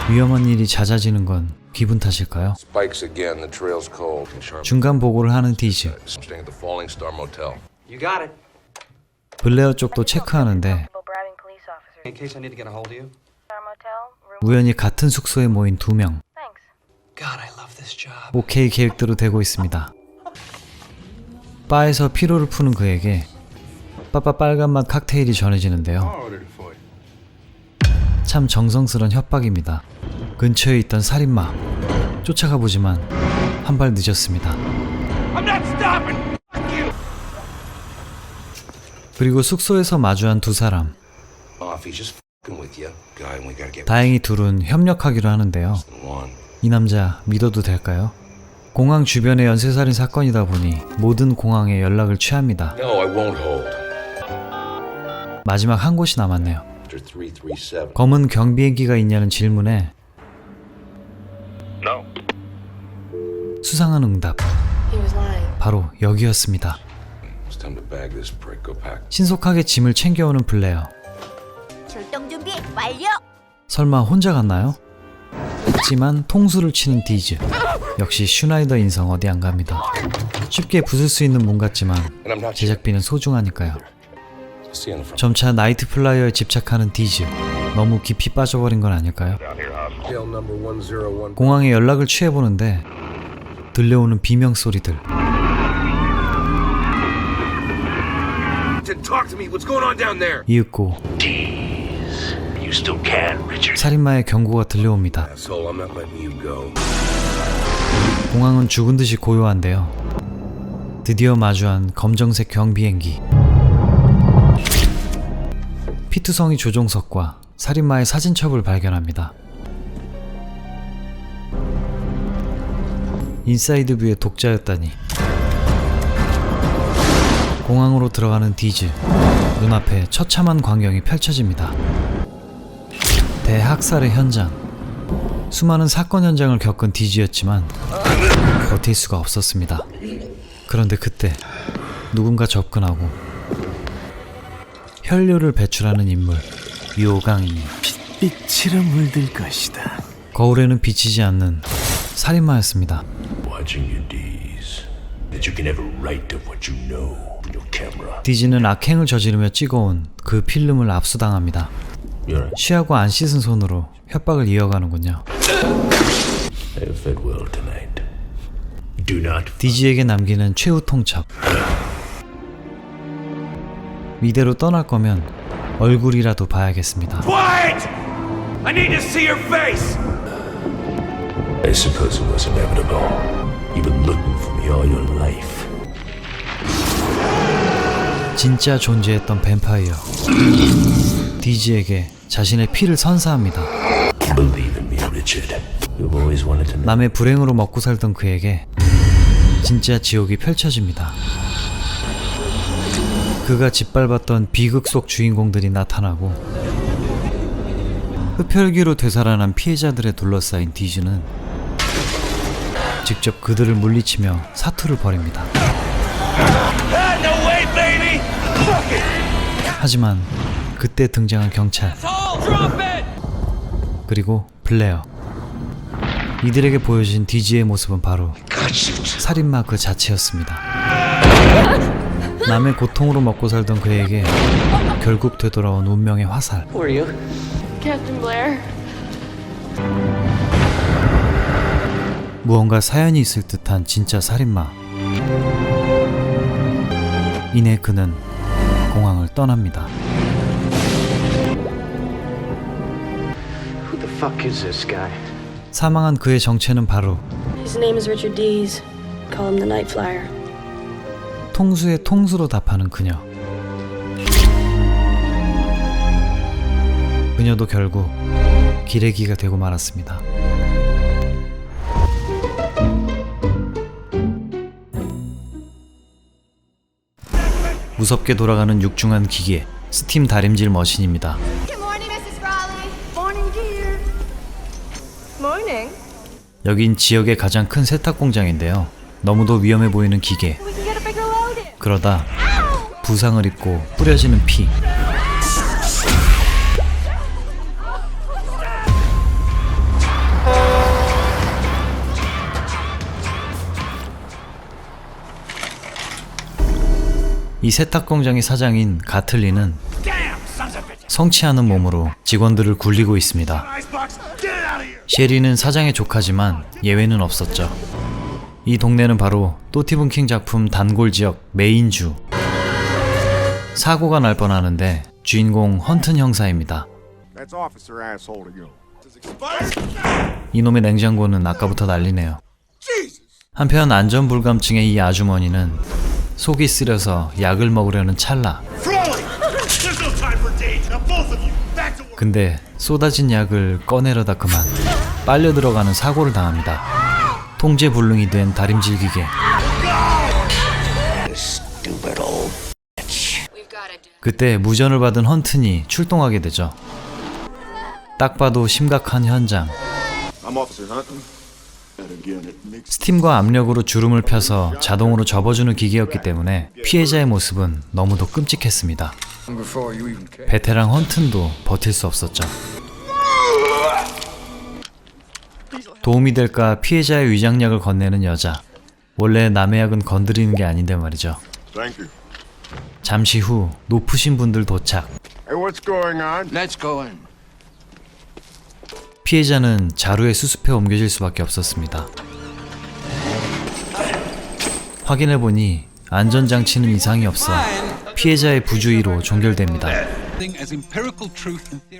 위험한 일이 잦아지는 건 기분 탓일까요? Spikes again. The trail's cold. 중간 보고를 하는 디즈. Staying at the Falling Star Motel. You got it. 블레어 쪽도 체크하는데 Bribing police officers. In case I need to get a hold of you. Our motel room. 우연히 같은 숙소에 모인 2명. Thanks. God, I love this job. 오케이 계획대로 되고 있습니다. 바에서 피로를 푸는 그에게 빠빠 빨간맛 칵테일이 전해지는데요. Ordered for you. 참 정성스런 협박입니다. 근처에 있던 살인마 쫓아가 보지만 한 발 늦었습니다. I'm not stopping. 그리고 숙소에서 마주한 두 사람. Off. He's just fucking with you. Guy, and we gotta get 다행히 둘은 협력하기로 하는데요. one. 이 남자 믿어도 될까요? 공항 주변의 연쇄살인 사건이다 보니 모든 공항에 연락을 취합니다. No, I won't hold. 마지막 한 곳이 남았네요. After 337. 검은 경비행기가 있냐는 질문에 No. 수상한 응답. He was lying. 바로 여기였습니다. It's time to bag this prick. Go pack. 신속하게 짐을 챙겨오는 블레어. 출동 준비 완료. 설마 혼자 갔나요? 하지만 통수를 치는 디즈. 역시 슈나이더 인성 어디 안 갑니다. 쉽게 부술 수 있는 문 같지만 And I'm not 제작비는 소중하니까요. See you in the front. 점차 나이트 플라이어에 집착하는 디즈. 너무 깊이 빠져버린 건 아닐까요? Jail number 101. 공항에 연락을 취해보는데 들려오는 비명 소리들. Talk to me. What's going on down there? 이윽고 You still can, Richard. 살인마의 경고가 들려옵니다. Asshole, I'm not letting you go. 공항은 죽은 듯이 고요한데요. 드디어 마주한 검정색 경비행기. 피투성이 조종석과 살인마의 사진첩을 발견합니다. 인사이드 뷰의 독자였다니. 공항으로 들어가는 디즈. 눈앞에 처참한 광경이 펼쳐집니다. 대학살의 현장. 수많은 사건 현장을 겪은 디즈였지만 버틸 수가 없었습니다. 그런데 그때 누군가 접근하고 혈류를 배출하는 인물. 요강이. 빛으로 물들 것이다. 거울에는 비치지 않는 살인마였습니다. Watching your D's. That you can have a right to what you know in your camera. 디즈는 악행을 저지르며 찍어온 그 필름을 압수당합니다. 취하고 안 씻은 손으로 협박을 이어가는군요. I have fed well tonight. Do not. 디즈에게 남기는 최후 통첩. 이대로 떠날 거면 얼굴이라도 봐야겠습니다. Quiet! I need to see your face. I suppose it was inevitable. You've been looking for me all your life. 진짜 존재했던 뱀파이어. 디즈에게 자신의 피를 선사합니다. Believe in me, Richard. You've always wanted to know. 남의 불행으로 먹고 살던 그에게 진짜 지옥이 펼쳐집니다. 그가 짓밟았던 비극 속 주인공들이 나타나고 흡혈귀로 되살아난 피해자들에 둘러싸인 디즈는 직접 그들을 물리치며 사투를 벌입니다. No way, baby! 하지만 그때 등장한 경찰 그리고 블레어. 이들에게 보여진 디즈의 모습은 바로 살인마 그 자체였습니다. 남의 고통으로 먹고 살던 그에게 결국 되돌아온 운명의 화살. Who are you? Captain Blair. 무언가 사연이 있을 듯한 진짜 살인마. 이내 그는 공항을 떠납니다. Who the fuck is this guy? 사망한 그의 정체는 바로 His name is Richard Dees. Call him the Night Flyer. 통수의 통수로 답하는 그녀. 그녀도 결국 기레기가 되고 말았습니다. 무섭게 돌아가는 육중한 기계, 스팀 다림질 머신입니다. Good morning, Mrs. Raleigh. Morning, dear. Morning. 여긴 지역의 가장 큰 세탁 공장인데요. 너무도 위험해 보이는 기계. We can get a bigger load in. 그러다 부상을 입고 뿌려지는 피. 이 세탁 공장의 사장인 가틀리는 성치 않은 몸으로 직원들을 굴리고 있습니다. 셰리는 사장의 조카지만 예외는 없었죠. 이 동네는 바로 또 스티븐 킹 작품 단골 지역 메인주. 사고가 날 뻔하는데 주인공 헌튼 형사입니다. 이놈의 냉장고는 아까부터 난리네요. 한편 안전불감증의 이 아주머니는 속이 쓰려서 약을 먹으려는 찰나 근데 쏟아진 약을 꺼내려다 그만 빨려 들어가는 사고를 당합니다. 통제불능이 된 다림질 기계. 그때 무전을 받은 헌튼이 출동하게 되죠. 딱 봐도 심각한 현장. 스팀과 압력으로 주름을 펴서 자동으로 접어주는 기계였기 때문에 피해자의 모습은 너무도 끔찍했습니다. 베테랑 헌튼도 버틸 수 없었죠. 도움이 될까 피해자의 위장약을 건네는 여자. 원래 남의 약은 건드리는 게 아닌데 말이죠. 잠시 후 높으신 분들 도착. Let's go in. 피해자는 자루에 수습해 옮겨질 수밖에 없었습니다. 확인해보니 안전장치는 이상이 없어 피해자의 부주의로 종결됩니다.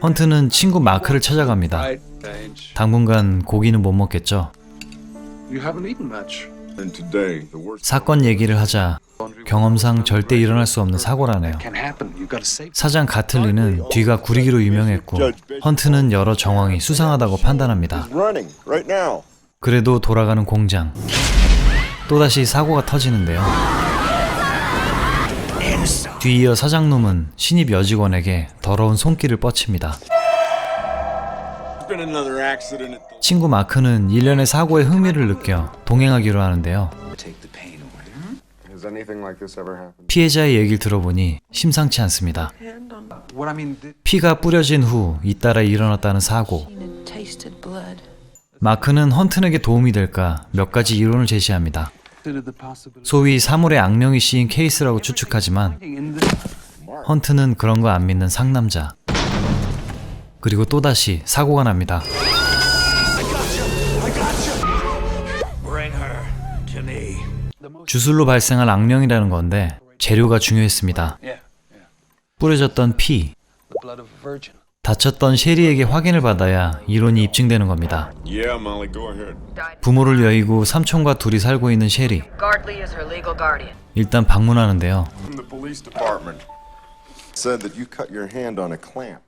헌트는 친구 마크를 찾아갑니다. 당분간 고기는 못 먹겠죠. 사건 얘기를 하자 경험상 절대 일어날 수 없는 사고라네요. 사장 가틀리는 뒤가 구리기로 유명했고 헌트는 여러 정황이 수상하다고 판단합니다. 그래도 돌아가는 공장. 또다시 사고가 터지는데요. 뒤이어 사장놈은 신입 여직원에게 더러운 손길을 뻗칩니다. 친구 마크는 일련의 사고에 흥미를 느껴 동행하기로 하는데요. 피해자의 얘기를 들어보니 심상치 않습니다. 피가 뿌려진 후 잇따라 일어났다는 사고. 마크는 헌튼에게 도움이 될까 몇 가지 이론을 제시합니다. 소위 사물의 악명이 씌인 케이스라고 추측하지만 헌튼은 그런 거 안 믿는 상남자. 그리고 또다시 사고가 납니다. 주술로 발생한 악명이라는 건데 재료가 중요했습니다. 뿌려졌던 피. 다쳤던 셰리에게 확인을 받아야 이론이 입증되는 겁니다. 부모를 여의고 삼촌과 둘이 살고 있는 셰리. 일단 방문하는데요.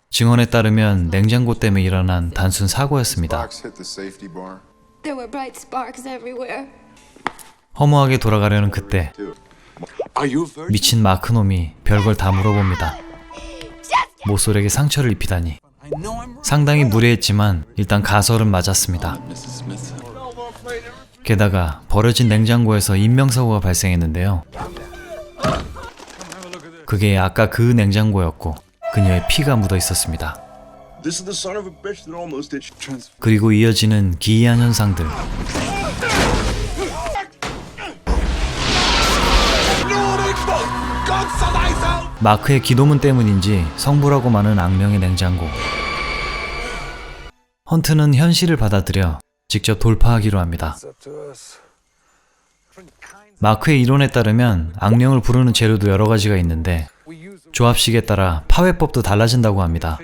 증언에 따르면 냉장고 때문에 일어난 단순 사고였습니다. There were bright sparks everywhere. 허무하게 돌아가려는 그때 미친 마크놈이 별걸 다 물어봅니다. 모쏠에게 상처를 입히다니. 상당히 무례했지만 일단 가설은 맞았습니다. 게다가 버려진 냉장고에서 인명사고가 발생했는데요. 그게 아까 그 냉장고였고 그녀의 피가 묻어 있었습니다. 그리고 이어지는 기이한 현상들. 마크의 기도문 때문인지 성불하고 마는 악명의 냉장고. 헌트는 현실을 받아들여 직접 돌파하기로 합니다. 마크의 이론에 따르면 악명을 부르는 재료도 여러 가지가 있는데 조합식에 따라 파회법도 달라진다고 합니다.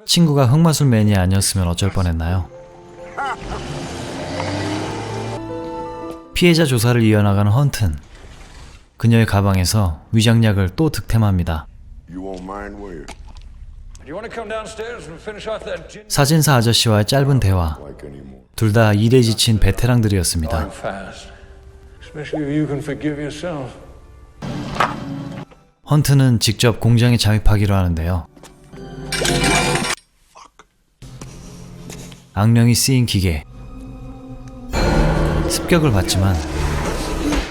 친구가 흑마술 매니아 아니었으면 어쩔 뻔했나요? 피해자 조사를 이어나가는 헌튼. 그녀의 가방에서 위장약을 또 득템합니다. 사진사 아저씨와의 짧은 대화. 둘 다 일에 지친 베테랑들이었습니다. 헌트는 직접 공장에 잠입하기로 하는데요. 악명이 쓰인 기계. 습격을 받지만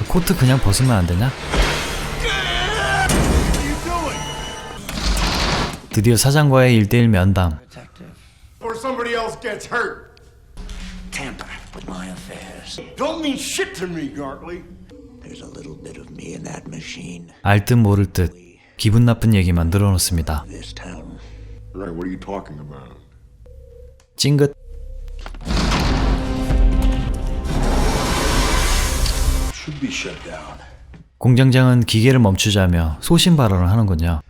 코트 그냥 벗으면 안 되냐? 드디어 사장과의 1대1 면담. Or somebody else gets hurt. Tamper with my affairs. Don't mean shit to me, Gartley. There's a little bit of me in that machine. 알 듯 모를 듯 기분 나쁜 얘기만 늘어놓습니다. This town. Right, what are you talking about? 찡긋. Should be shut down. 공장장은 기계를 멈추자며 소신 발언을 하는군요.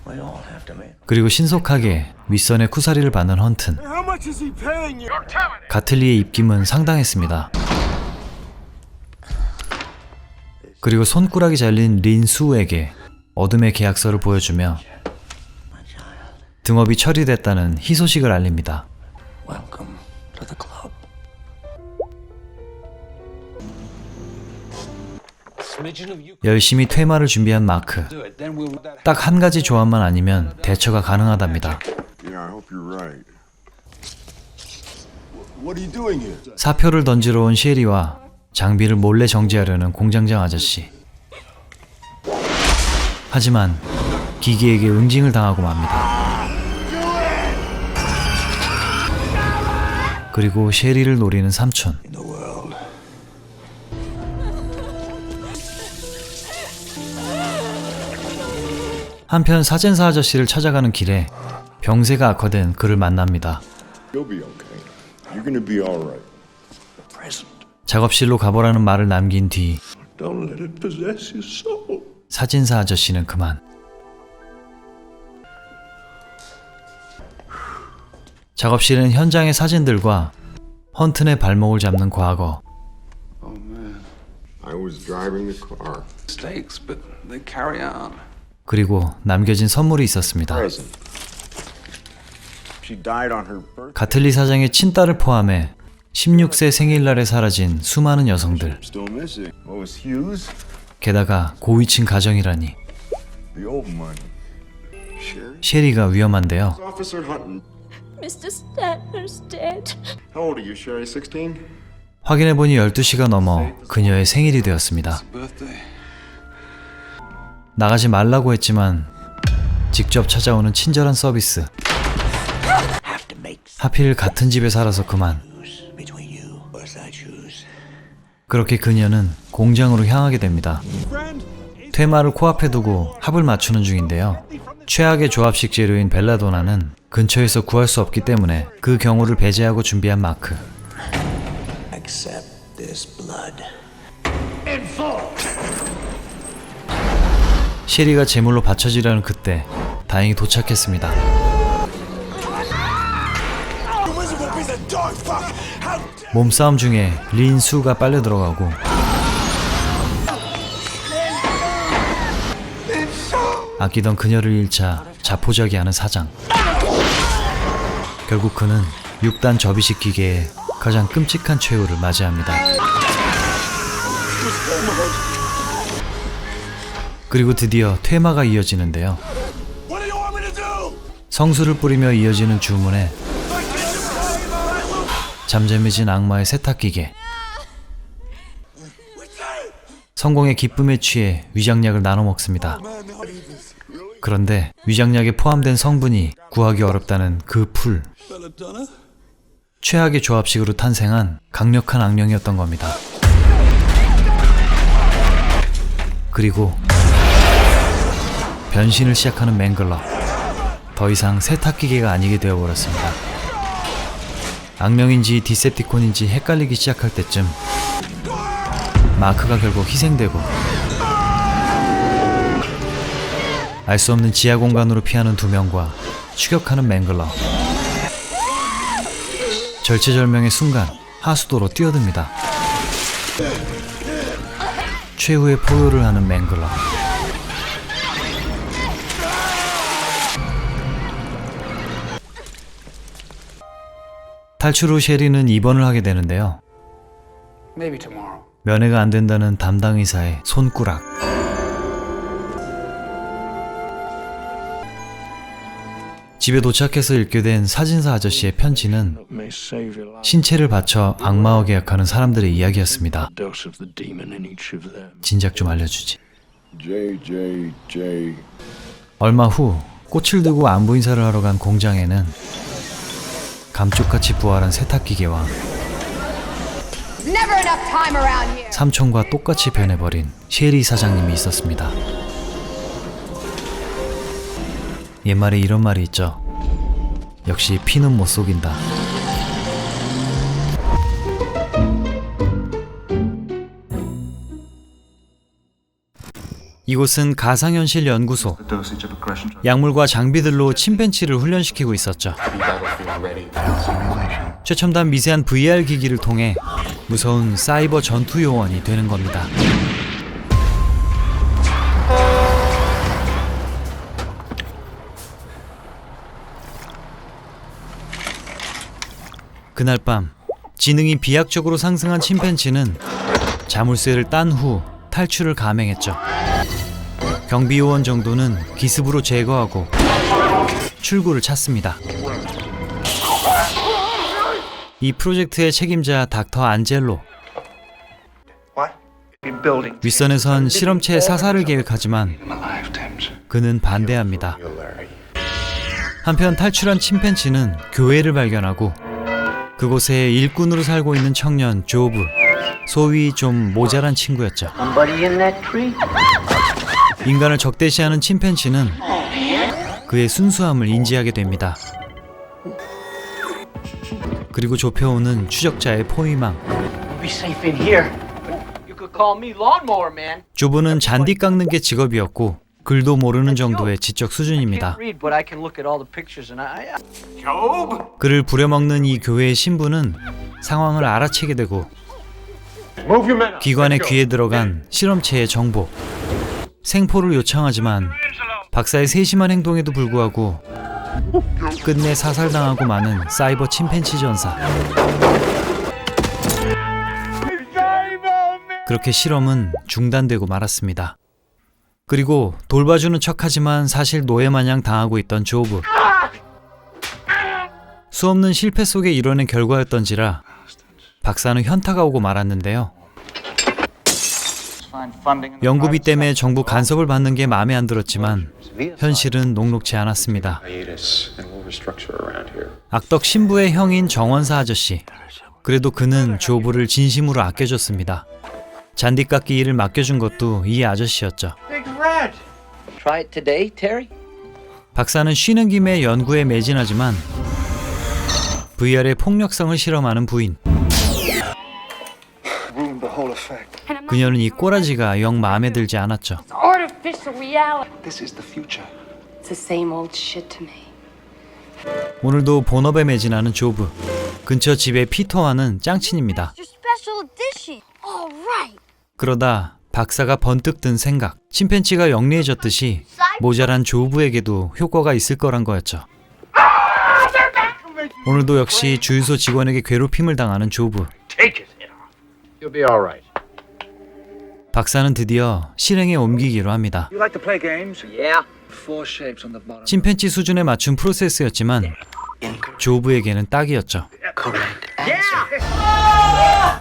We all have to make. 그리고 신속하게 윗선의 쿠사리를 받는 헌튼. How much is he paying you? 가틀리의 입김은 상당했습니다. 그리고 손가락이 잘린 린수에게 어둠의 계약서를 보여주며 등업이 처리됐다는 희소식을 알립니다. Welcome to the club. Smidgen of you 열심히 퇴마를 준비한 마크. do it. Then we'll. 딱 한 가지 조합만 아니면 대처가 가능하답니다. Yeah, I hope you're right. What are you doing here? 사표를 던지러 온 셰리와 장비를 몰래 정지하려는 공장장 아저씨. 하지만 기계에게 응징을 당하고 맙니다. 그리고 셰리를 노리는 삼촌. 한편 사젠사 아저씨를 찾아가는 길에 병세가 악화된 그를 만납니다. You'll be okay. You're gonna be all right. Present. 작업실로 가보라는 말을 남긴 뒤 Don't let it possess your soul. 사진사 아저씨는 그만. 작업실은 현장의 사진들과 헌튼의 발목을 잡는 과거, Oh man. I was driving the car. Mistakes, but they carry on. 그리고 남겨진 선물이 있었습니다. Present. She died on her birthday. 가틀리 사장의 친딸을 포함해 16세 생일날에 사라진 수많은 여성들. Still missing. What was Hughes? 게다가 고위층 가정이라니. The old money. Sherry? 셰리가 위험한데요. Officer Hutton. Mr. Statler's dead. How old are you, Sherry? 16? 확인해보니 12시가 넘어 그녀의 생일이 되었습니다. Birthday. 나가지 말라고 했지만 직접 찾아오는 친절한 서비스. Have to make 하필 같은 집에 살아서 그만. choose between you or I choose. 그렇게 그녀는 공장으로 향하게 됩니다. 퇴마를 코앞에 두고 합을 맞추는 중인데요. 최악의 조합식 재료인 벨라도나는 근처에서 구할 수 없기 때문에 그 경우를 배제하고 준비한 마크. Accept this blood. 셰리가 제물로 바쳐지려는 그때 다행히 도착했습니다. 몸싸움 중에 린수가 빨려 들어가고 아끼던 그녀를 잃자 자포자기하는 사장. 결국 그는 6단 접이식 기계에 가장 끔찍한 최후를 맞이합니다. 그리고 드디어 퇴마가 이어지는데요. 성수를 뿌리며 이어지는 주문에 잠잠해진 악마의 세탁기계. 성공의 기쁨에 취해 위장약을 나눠 먹습니다. 그런데 위장약에 포함된 성분이 구하기 어렵다는 그 풀. 최악의 조합식으로 탄생한 강력한 악령이었던 겁니다. 그리고 변신을 시작하는 맹글러. 더 이상 세탁기계가 아니게 되어버렸습니다. 악령인지 디셉티콘인지 헷갈리기 시작할 때쯤 마크가 결국 희생되고 알 수 없는 지하 공간으로 피하는 두 명과 추격하는 맹글러. 절체절명의 순간 하수도로 뛰어듭니다. 최후의 포효를 하는 맹글러. 탈출 후 셰리는 입원을 하게 되는데요. Maybe tomorrow. 면회가 안 된다는 담당 의사의 손꾸락. 집에 도착해서 읽게 된 사진사 아저씨의 편지는 May save your life. 신체를 바쳐 악마와 계약하는 사람들의 이야기였습니다. Dose of the demon in each of them. 진작 좀 알려주지. J. 얼마 후 꽃을 들고 안부 인사를 하러 간 공장에는 감쪽같이 부활한 세탁기계와 Never enough time around here. 삼촌과 똑같이 변해버린 셰리 사장님이 있었습니다. 옛말에 이런 말이 있죠. 역시 피는 못 속인다. 이곳은 가상현실 연구소. 약물과 장비들로 침팬지를 훈련시키고 있었죠. 최첨단 미세한 VR 기기를 통해 무서운 사이버 전투 요원이 되는 겁니다. 그날 밤 지능이 비약적으로 상승한 침팬지는 자물쇠를 딴 후 탈출을 감행했죠. 경비요원 정도는 기습으로 제거하고 출구를 찾습니다. 이 프로젝트의 책임자 닥터 안젤로. 윗선에선 실험체 사살을 계획하지만 그는 반대합니다. 한편 탈출한 침팬지는 교회를 발견하고 그곳에 일꾼으로 살고 있는 청년 조브, 소위 좀 모자란 친구였죠. 인간을 적대시하는 침팬지는 그의 순수함을 인지하게 됩니다. 그리고 좁혀오는 추적자의 포위망. 조브는 잔디 깎는 게 직업이었고 글도 모르는 정도의 지적 수준입니다. 그를 부려먹는 이 교회의 신부는 상황을 알아채게 되고 기관의 귀에 들어간 실험체의 정보, 생포를 요청하지만 박사의 세심한 행동에도 불구하고 끝내 사살당하고 마는 사이버 침팬지 전사. 그렇게 실험은 중단되고 말았습니다. 그리고 돌봐주는 척하지만 사실 노예마냥 당하고 있던 조브. 수없는 실패 속에 이뤄낸 결과였던지라 박사는 현타가 오고 말았는데요. 연구비 때문에 정부 간섭을 받는 게 마음에 안 들었지만 현실은 녹록지 않았습니다. 악덕 신부의 형인 정원사 아저씨. 그래도 그는 조브를 진심으로 아껴줬습니다. 잔디깎기 일을 맡겨준 것도 이 아저씨였죠. Try it today, Terry? 박사는 쉬는 김에 연구에 매진하지만 VR의 폭력성을 실험하는 부인. 그녀는 이 꼬라지가 영 마음에 들지 않았죠. Artificial reality. This is the future. It's the same old shit to me. 오늘도 본업에 매진하는 조브. 근처 집에 피터와는 짱친입니다. Your special edition. All right. 그러다 박사가 번뜩 든 생각. 침팬지가 영리해졌듯이 모자란 조브에게도 효과가 있을 거란 거였죠. 오늘도 역시 주유소 직원에게 괴롭힘을 당하는 조브. You'll be all right. 박사는 드디어 실행에 옮기기로 합니다. You like to play games? Yeah. Four shapes on the bottom. 침팬지 수준에 맞춘 프로세스였지만 조브에게는 딱이었죠.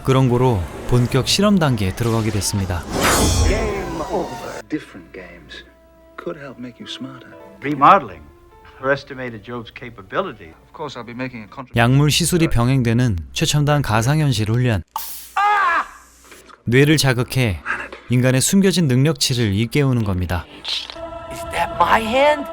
그런 거로 본격 실험 단계에 들어가게 됐습니다. Different games could help make you smarter. Remodeling overestimated Job's capability. Of course, I'll be making a contribution. 약물 시술이 병행되는 최첨단 가상현실 훈련. 뇌를 자극해 인간의 숨겨진 능력치를 일깨우는 겁니다. Is that my hand?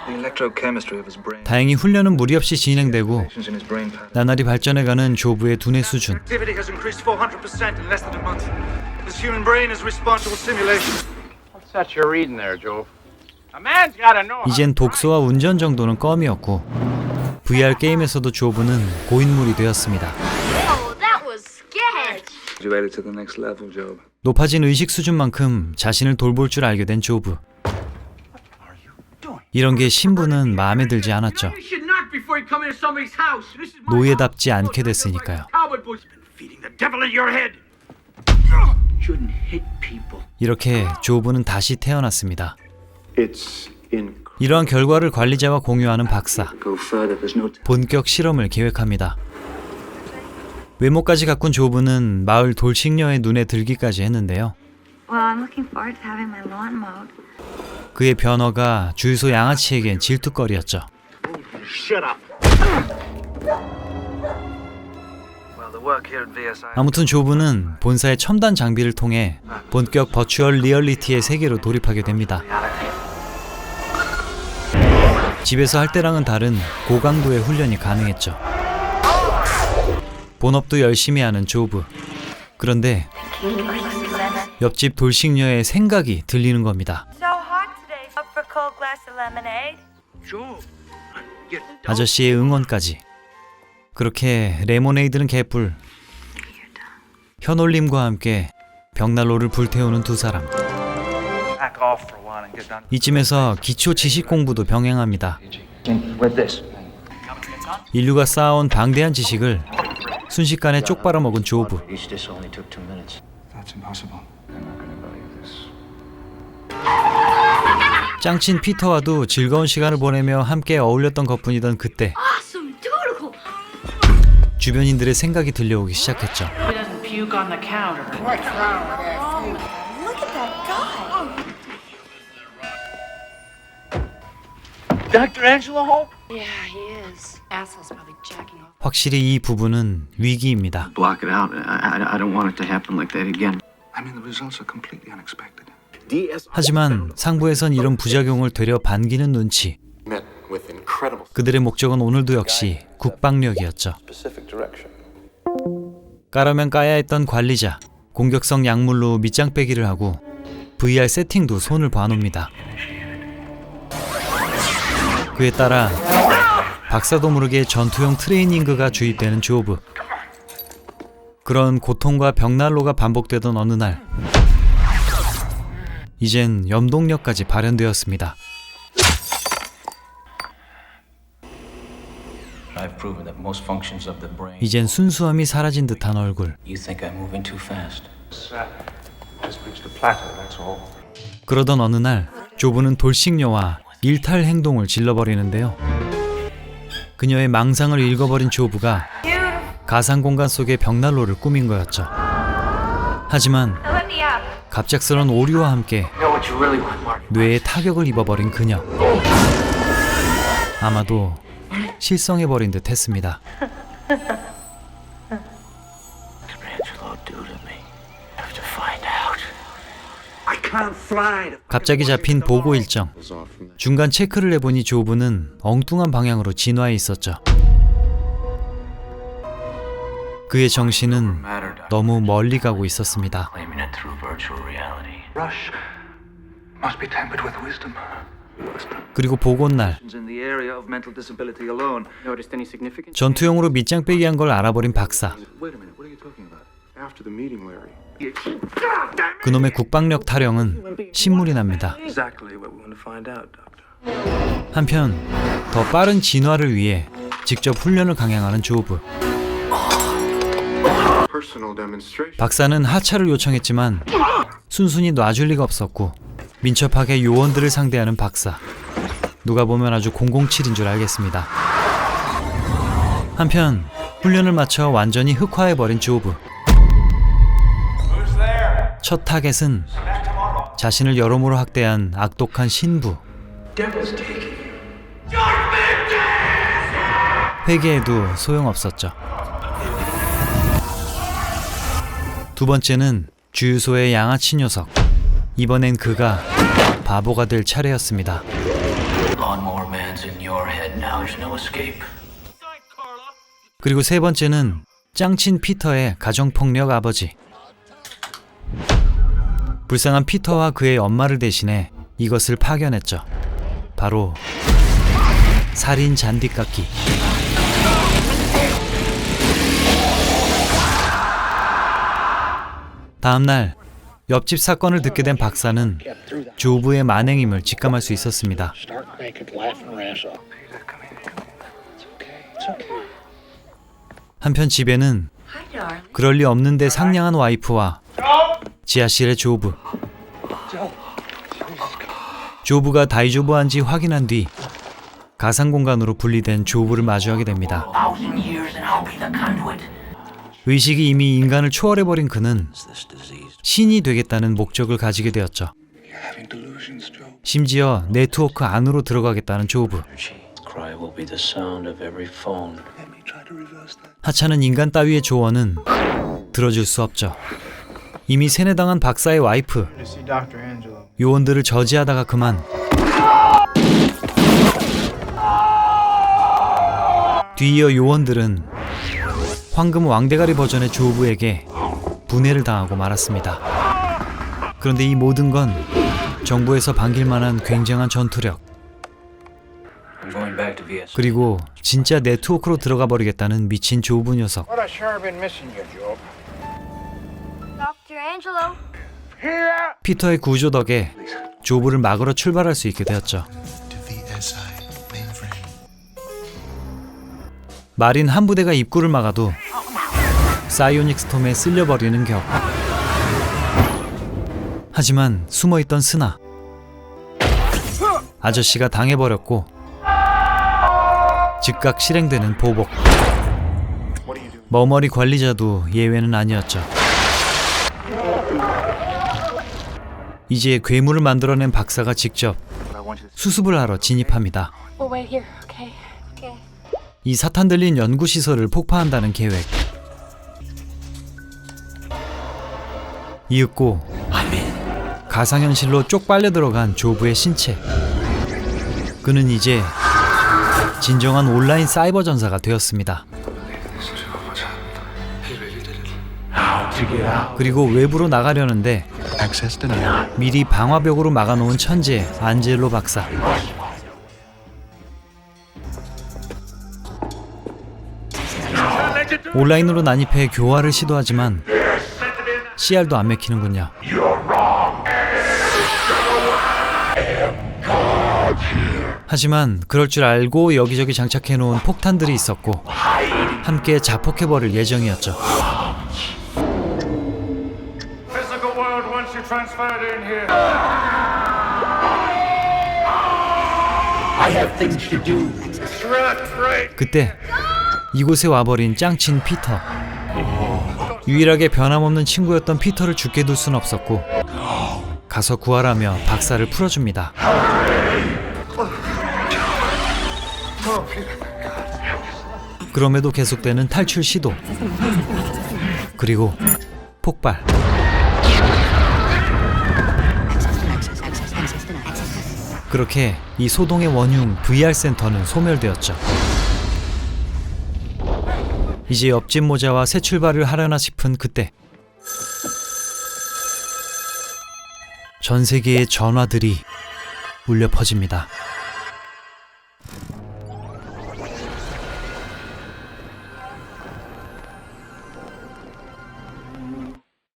The electrochemistry of his brain. 다행히 훈련은 무리 없이 진행되고 In his brain pattern. 나날이 발전해가는 조브의 두뇌 수준. Activity has increased 400% in less than a month. This human brain is responsible simulation. What's that you're reading there, Job? A man's gotta know. 이젠 독서와 운전 정도는 껌이었고 VR 게임에서도 조브는 고인물이 되었습니다. Oh, that was sketch. You made it to the next level, Job. 높아진 의식 수준만큼 자신을 돌볼 줄 알게 된 조브. 이런 게 신부는 마음에 들지 않았죠. You should knock before you come into somebody's house. This is my 노예답지 않게 됐으니까요. cowboy boys been feeding the devil in your head. Shouldn't hit people. 이렇게 조브는 다시 태어났습니다. It's in. 이러한 결과를 관리자와 공유하는 박사. Go further. There's no time. 본격 실험을 계획합니다. 외모까지 가꾼 조브는 마을 돌싱녀의 눈에 들기까지 했는데요. Well, I'm looking forward to having my lawn mowed. 그의 변화가 주유소 양아치에겐 질투거리였죠. Shut up. 아무튼 조브는 본사의 첨단 장비를 통해 본격 버추얼 리얼리티의 세계로 돌입하게 됩니다. 집에서 할 때랑은 다른 고강도의 훈련이 가능했죠. 본업도 열심히 하는 조브. 그런데 옆집 돌싱녀의 생각이 들리는 겁니다. So hot today. Up for cold glass of lemonade? 아저씨의 응원까지. 그렇게 레모네이드는 개뿔. 혀놀림과 함께 벽난로를 불태우는 두 사람. 이쯤에서 기초 지식 공부도 병행합니다. 인류가 쌓아온 방대한 지식을 순식간에 쪽 빨아먹은 조브. 짱친 피터와도 즐거운 시간을 보내며 함께 어울렸던 것뿐이던 그때 주변인들의 생각이 들려오기 시작했죠. Dr. Angela home? Yeah, he is. Asshole's probably jacking off. 확실히 이 부부는 위기입니다. Block it out. I don't want it to happen like that again. I mean, the results are completely unexpected. 하지만 상부에선 이런 부작용을 되려 반기는 눈치. Met with incredible 그들의 목적은 오늘도 역시 국방력이었죠. specific direction. 까라면 까야 했던 관리자. 공격성 약물로 밑장 빼기를 하고 VR 세팅도 손을 봐놓습니다. 그에 따라 박사도 모르게 전투용 트레이닝그가 주입되는 조브. 그런 고통과 벽난로가 반복되던 어느 날 이젠 염동력까지 발현되었습니다. I've proven that most functions of the brain. 이젠 순수함이 사라진 듯한 얼굴. You think I'm moving too fast? Just reached a plateau, that's all. 그러던 어느 날 조브는 돌싱녀와 일탈 행동을 질러버리는데요. 그녀의 망상을 읽어버린 조브가 가상 공간 속의 벽난로를 꾸민 거였죠. 하지만 갑작스런 오류와 함께 뇌에 타격을 입어버린 그녀. 아마도 실성해버린 듯 했습니다. 갑자기 잡힌 보고 일정. 중간 체크를 해보니 조브는 엉뚱한 방향으로 진화해 있었죠. 그의 정신은 너무 멀리 가고 있었습니다. Claiming it through virtual reality. Rush must be tempered with wisdom. 그리고 보곤날 In the area of mental disability alone. Noticed any significant? 전투용으로 밑장 빼기 한 걸 알아버린 박사. Wait a minute, what are you talking about? After the meeting, Larry. 그놈의 국방력 타령은 신물이 납니다. Exactly what we want to find out, Doctor. 한편 더 빠른 진화를 위해 직접 훈련을 강행하는 조브. Personal demonstration. 박사는 하차를 요청했지만 순순히 놔줄 리가 없었고 민첩하게 요원들을 상대하는 박사. 누가 보면 아주 007인 줄 알겠습니다. 한편 훈련을 마쳐 완전히 흑화해버린 조브. 첫 타겟은 자신을 여러모로 학대한 악독한 신부. 회개해도 소용없었죠. 두 번째는 주유소의 양아치 녀석. 이번엔 그가 바보가 될 차례였습니다. Lawnmower man's in your head now. There's no escape. 그리고 세 번째는 짱친 피터의 가정폭력 아버지. 불쌍한 피터와 그의 엄마를 대신해 이것을 파견했죠. 바로 살인 잔디깎기. 다음날 옆집 사건을 듣게 된 박사는 조브의 만행임을 직감할 수 있었습니다. 한편 집에는 그럴 리 없는데 상냥한 와이프와 지하실의 조브. 조브가 다이조브한지 확인한 뒤 가상 공간으로 분리된 조브를 마주하게 됩니다. 1,000 years and I'll be the conduit. 의식이 이미 인간을 초월해버린 그는 신이 되겠다는 목적을 가지게 되었죠. 심지어 네트워크 안으로 들어가겠다는 조브. 하찮은 인간 따위의 조언은 들어줄 수 없죠. 이미 세뇌당한 박사의 와이프, 요원들을 저지하다가 그만. 뒤이어 요원들은 황금 왕대가리 버전의 조브에게 분해를 당하고 말았습니다. 그런데 이 모든 건 정부에서 반길 만한 굉장한 전투력, 그리고 진짜 네트워크로 들어가 버리겠다는 미친 조브 녀석. What I sure have been missing you, Job. Dr. Angelo. 피터의 구조 덕에 조브를 막으러 출발할 수 있게 되었죠. 마린 한 부대가 입구를 막아도 사이오닉 스톰에 쓸려버리는 격. 하지만 숨어있던 스나, 아저씨가 당해버렸고 즉각 실행되는 보복. 머머리 관리자도 예외는 아니었죠. 이제 괴물을 만들어낸 박사가 직접 수습을 하러 진입합니다. We'll wait here, okay? Okay. 이 사탄 들린 연구시설을 폭파한다는 계획. 이윽고 가상현실로 쪽 빨려 들어간 조브의 신체. 그는 이제 진정한 온라인 사이버 전사가 되었습니다. 그리고 외부로 나가려는데 미리 방화벽으로 막아놓은 천재 안젤로 박사. 온라인으로 난입해 교화를 시도하지만 CR도 안 맥히는군요. 하지만 그럴 줄 알고 여기저기 장착해놓은 폭탄들이 있었고 함께 자폭해버릴 예정이었죠. Physical world once you transferred in here. I have things to do. 그때 이곳에 와버린 짱친 피터. 유일하게 변함없는 친구였던 피터를 죽게 둘 순 없었고 가서 구하라며 박사를 풀어줍니다. 그럼에도 계속되는 탈출 시도, 그리고 폭발. 그렇게 이 소동의 원흉 VR 센터는 소멸되었죠. 이제 옆집 모자와 새 출발을 하려나 싶은 그때 전 세계의 전화들이 울려 퍼집니다.